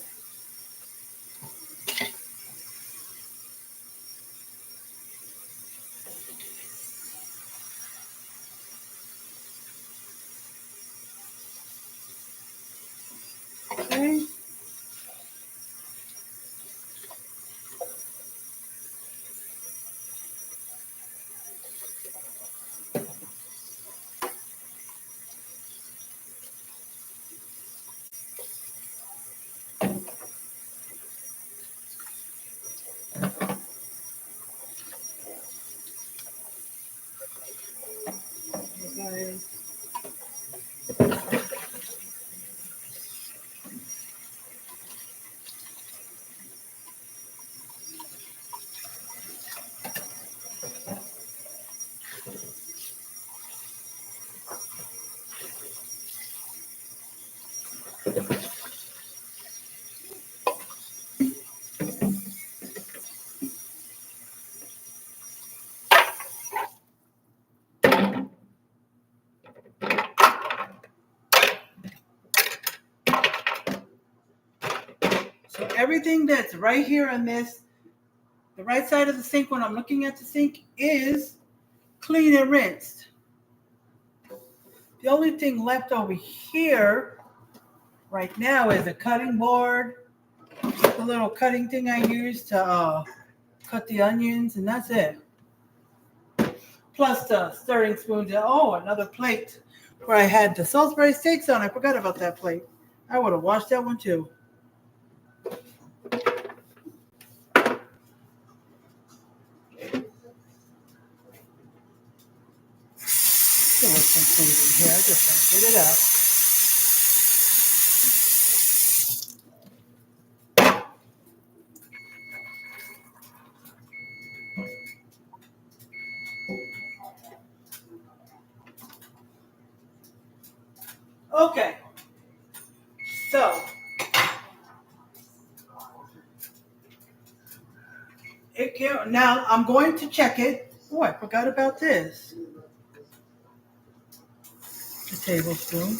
Okay. Okay. So everything that's right here on this, the right side of the sink when I'm looking at the sink is clean and rinsed. The only thing left over here right now is a cutting board, the little cutting thing I use to cut the onions, and that's it. Plus the stirring spoon to, another plate where I had the Salisbury steaks on. I forgot about that plate. I would have washed that one too. There was some food in here. I just emptied it out. Okay, so it can, now I'm going to check it. Oh, I forgot about this. A tablespoon.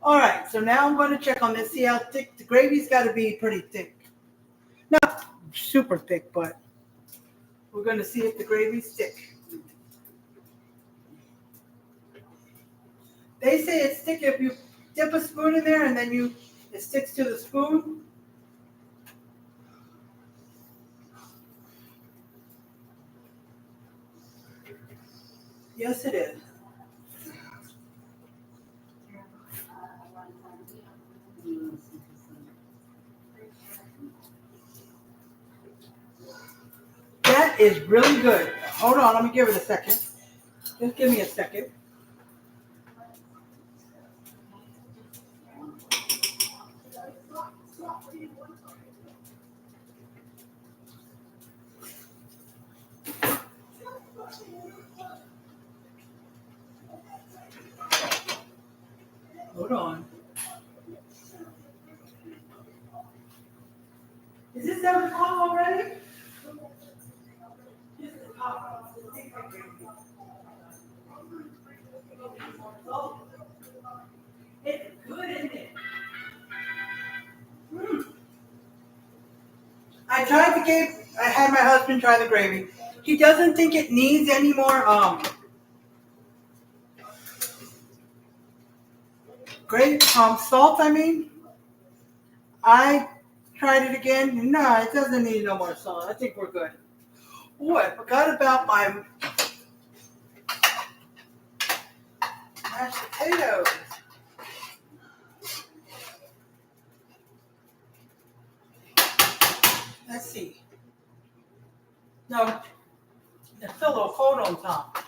All right, so now I'm going to check on this. See how thick the gravy's got to be. Pretty thick, not super thick, but we're going to see if the gravy's thick. They say it's thick if you dip a spoon in there and then it sticks to the spoon. Yes, it is. That is really good. Hold on, let me give it a second. Just give me a second. Hold on. Is this 7 o'clock already? had my husband try the gravy. He doesn't think it needs any more salt. I mean, I tried it again. No, it doesn't need no more salt. I think we're good. Oh, I forgot about my mashed potatoes. Let's see. No, it's still a little cold on top.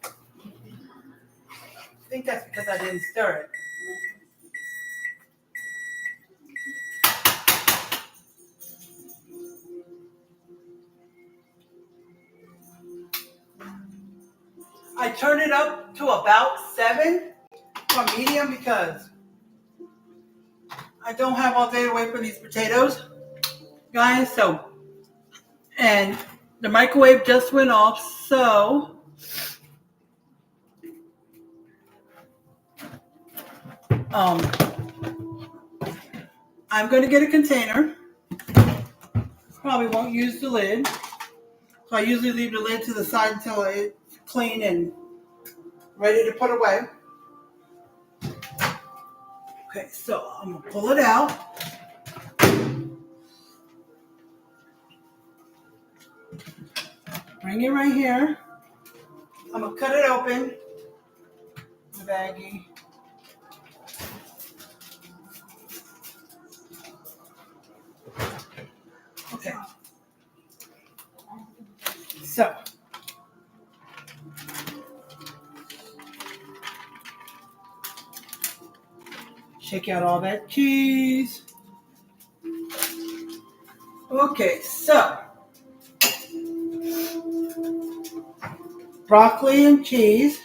I think that's because I didn't stir it. I turned it up to about 7 for medium because I don't have all day to wait for these potatoes, guys. So, and the microwave just went off, so I'm going to get a container. Probably won't use the lid. So I usually leave the lid to the side until it's clean and ready to put away. Okay, so I'm going to pull it out. Bring it right here. I'm going to cut it open. The baggie. Okay. So. Shake out all that cheese. Okay, so. Broccoli and cheese.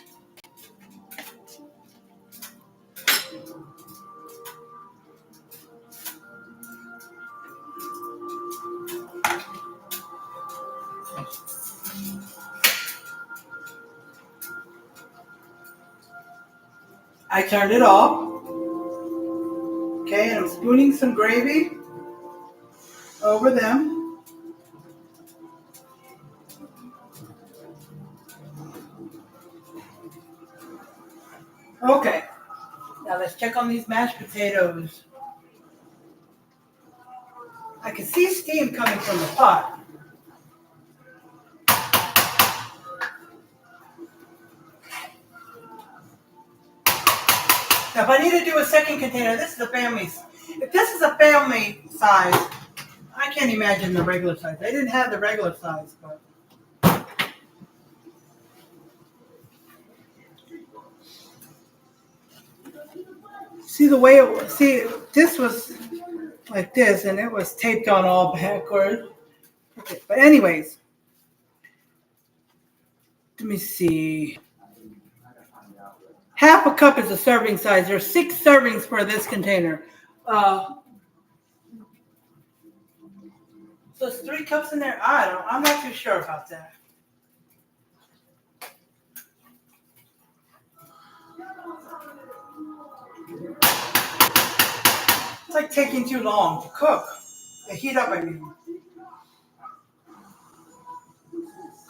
I turned it off. Okay, and I'm spooning some gravy over them. Okay, now let's check on these mashed potatoes. I can see steam coming from the pot. Now, if I need to do a second container, this is a family. If this is a family size, I can't imagine the regular size. They didn't have the regular size, but. See the way it was. See, this was like this, and it was taped on all backward. Okay, but anyways, let me see. Half a cup is a serving size. There's 6 servings for this container. So it's 3 cups in there. I'm not too sure about that. It's like taking too long to cook. To heat up, I mean.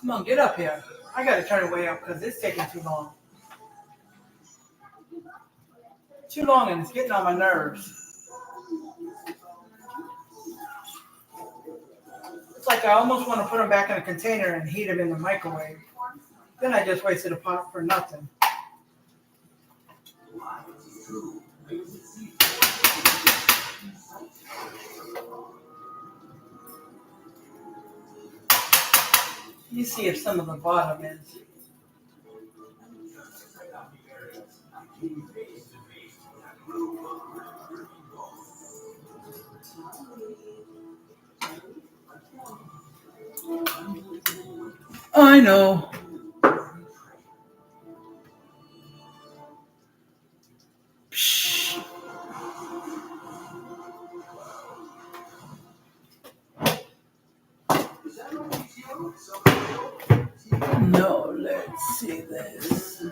Come on, get up here. I gotta turn it way up because it's taking too long. Too long and it's getting on my nerves. It's like I almost want to put them back in a container and heat them in the microwave. Then I just wasted a pot for nothing. Let me see if some of the bottom is. I know. Psh. No, let's see this.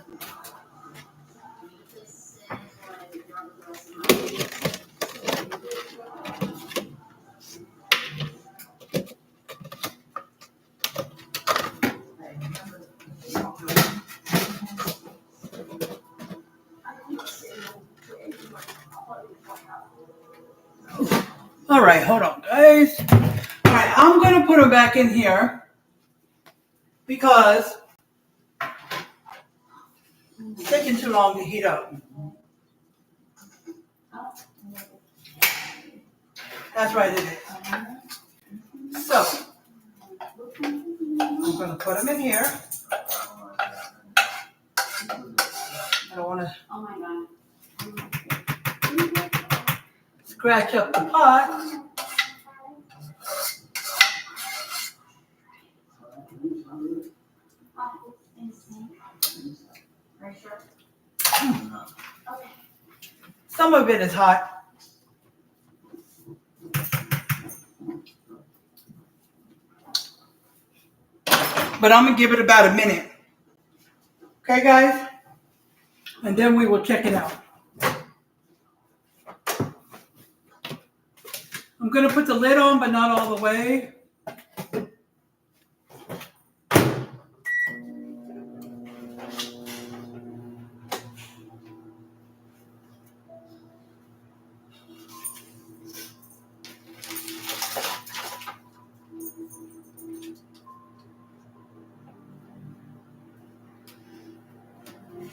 All right, hold on, guys. All right, I'm going to put them back in here because it's taking too long to heat up. That's right, it is. So, I'm going to put them in here. I don't want to scratch up the pot. Some of it is hot. But I'm going to give it about a minute. Okay, guys? And then we will check it out. I'm going to put the lid on, but not all the way.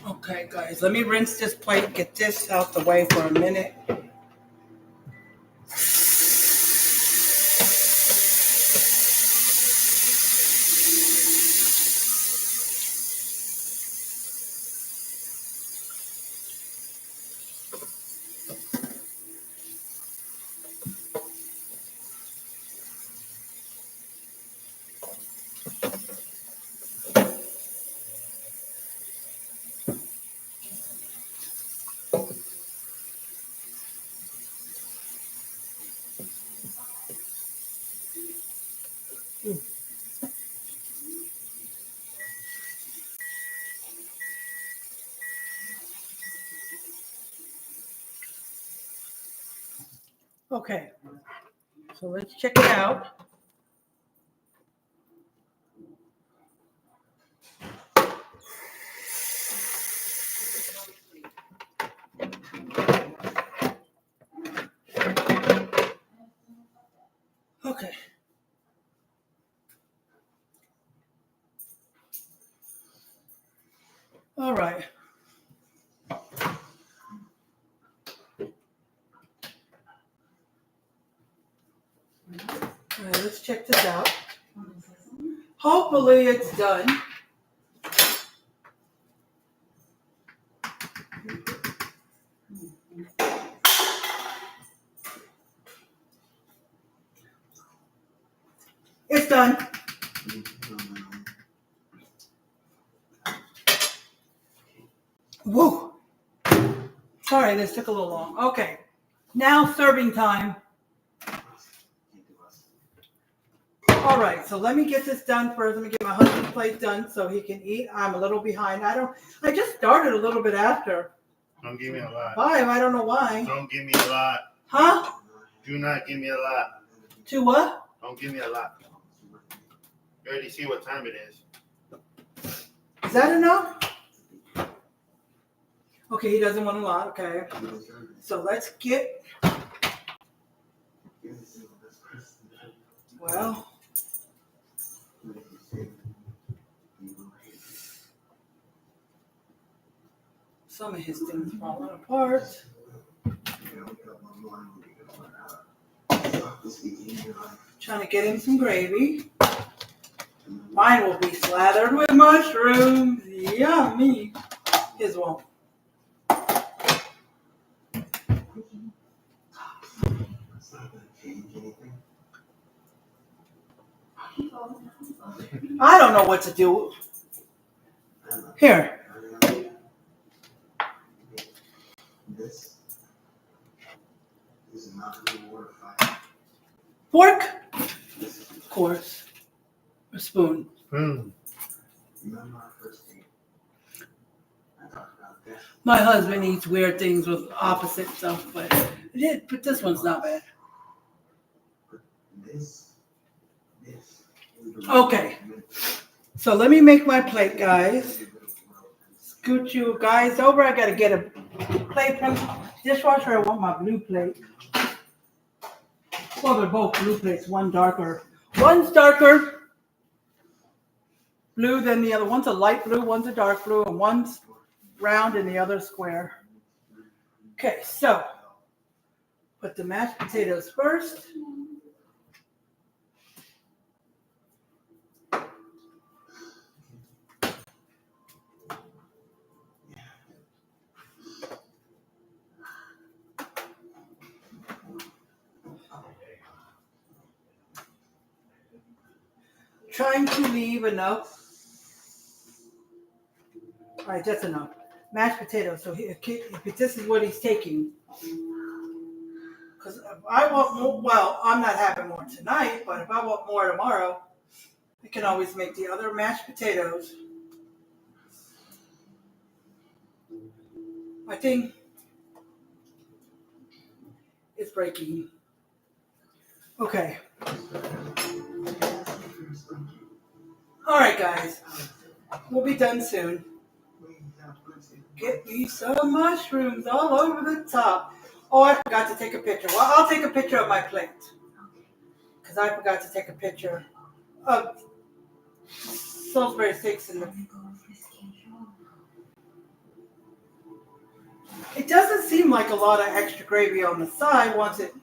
Okay, guys, let me rinse this plate, get this out the way for a minute. Okay, so let's check it out. Okay. All right. All right, let's check this out. Hopefully it's done. It's done. Whoa. Sorry, this took a little long. Okay. Now serving time. All right, so let me get this done first. Let me get my husband's plate done so he can eat. I'm a little behind. I just started a little bit after. Don't give me a lot. 5, I don't know why. Don't give me a lot. Huh? Do not give me a lot. To what? Don't give me a lot. You already see what time it is. Is that enough? Okay, he doesn't want a lot. Okay. So let's get. Well. Some of his things falling apart. Trying to get him some gravy. Mine will be slathered with mushrooms. Yummy. His won't. I don't know what to do. Here. This is not a water fight. Fork? Of course. A spoon. Spoon. Remember our first date? I talked about that. My husband eats weird things with opposite stuff, but this one's not bad. This. Okay. So let me make my plate, guys. Scoot you guys over. I gotta get a plate from the dishwasher. I want my blue plate. Well, they're both blue plates. One's darker blue than the other. One's a light blue, one's a dark blue, and one's round and the other square. Okay, so put the mashed potatoes first. Trying to leave enough. All right, that's enough. Mashed potatoes. So if this is what he's taking, because if I want more, well, I'm not having more tonight, but if I want more tomorrow, I can always make the other mashed potatoes. My thing is breaking. Okay. All right, guys. We'll be done soon. Get me some mushrooms all over the top. Oh, I forgot to take a picture. Well, I'll take a picture of my plate. Because I forgot to take a picture of Salisbury steaks in the... It doesn't seem like a lot of extra gravy on the side once it...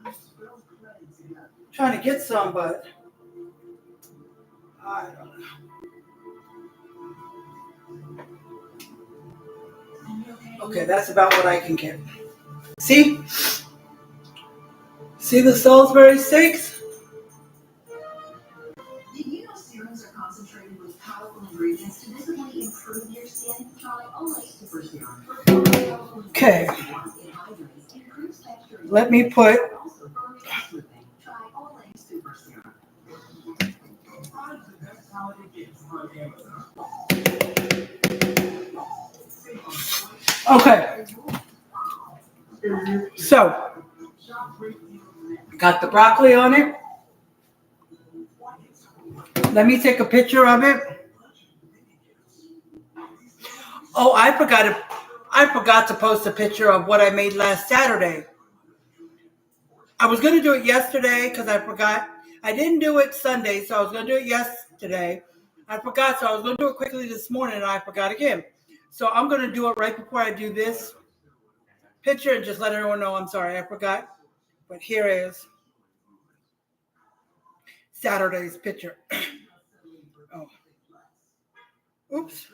I'm trying to get some, but... I don't know. Okay, that's about what I can get. See? See the Salisbury steaks? Did you know serums are concentrated with powerful ingredients to visibly improve your skin? Try Olay Super Serum. Okay. Let me put... Try Olay Super Serum. Okay. So, got the broccoli on it. Let me take a picture of it. Oh, I forgot to post a picture of what I made last Saturday. I was going to do it yesterday because I forgot. I didn't do it Sunday, so I was going to do it yesterday. I forgot, so I was going to do it quickly this morning, and I forgot again. So I'm going to do it right before I do this picture and just let everyone know I'm sorry. I forgot. But here is Saturday's picture. Oh. Oops.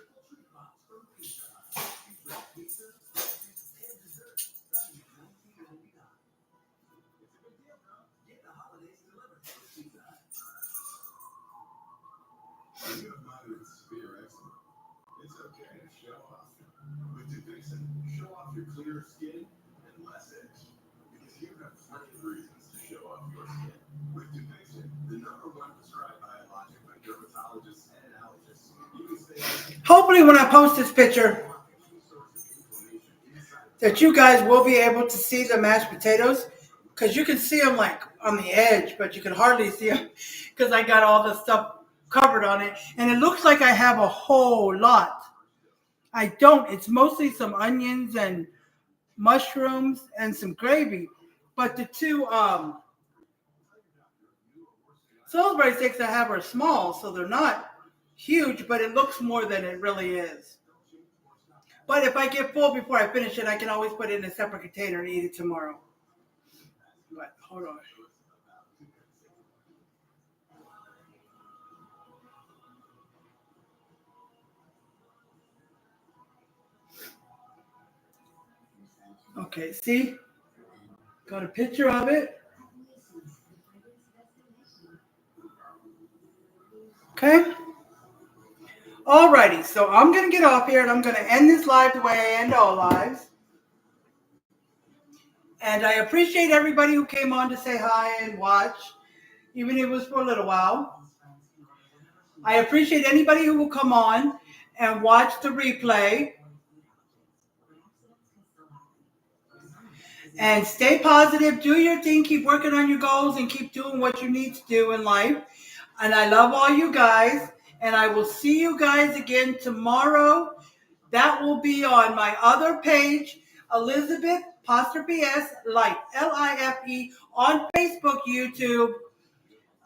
It's okay to show off. With Dupixent, show off your clearer skin and less itch. Because you have plenty of reasons to show off your skin. With Dupixent, the #1 prescribed biologic by dermatologists and allergists, you can stay... Hopefully when I post this picture that you guys will be able to see the mashed potatoes, because you can see them like on the edge, but you can hardly see them because I got all the stuff covered on it, and it looks like I have a whole lot. I don't. It's mostly some onions and mushrooms and some gravy, but the two Salisbury steaks I have are small, so they're not huge, but it looks more than it really is. But if I get full before I finish it, I can always put it in a separate container and eat it tomorrow. But hold on. Okay, see? Got a picture of it. Okay. Alrighty, so I'm going to get off here and I'm going to end this live the way I end all lives. And I appreciate everybody who came on to say hi and watch, even if it was for a little while. I appreciate anybody who will come on and watch the replay. And stay positive, do your thing, keep working on your goals, and keep doing what you need to do in life. And I love all you guys. And I will see you guys again tomorrow. That will be on my other page, Elizabeth apostrophe S, Life, L-I-F-E, on Facebook, YouTube.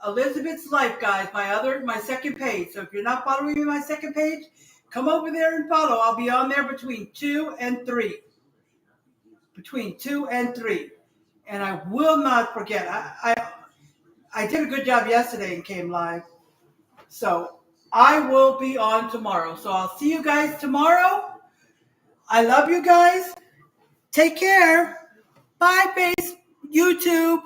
Elizabeth's Life, guys, my second page. So if you're not following me on my second page, come over there and follow. I'll be on there between 2 and 3. Between 2 and 3. And I will not forget. I did a good job yesterday and came live. So I will be on tomorrow. So I'll see you guys tomorrow. I love you guys. Take care. Bye, YouTube.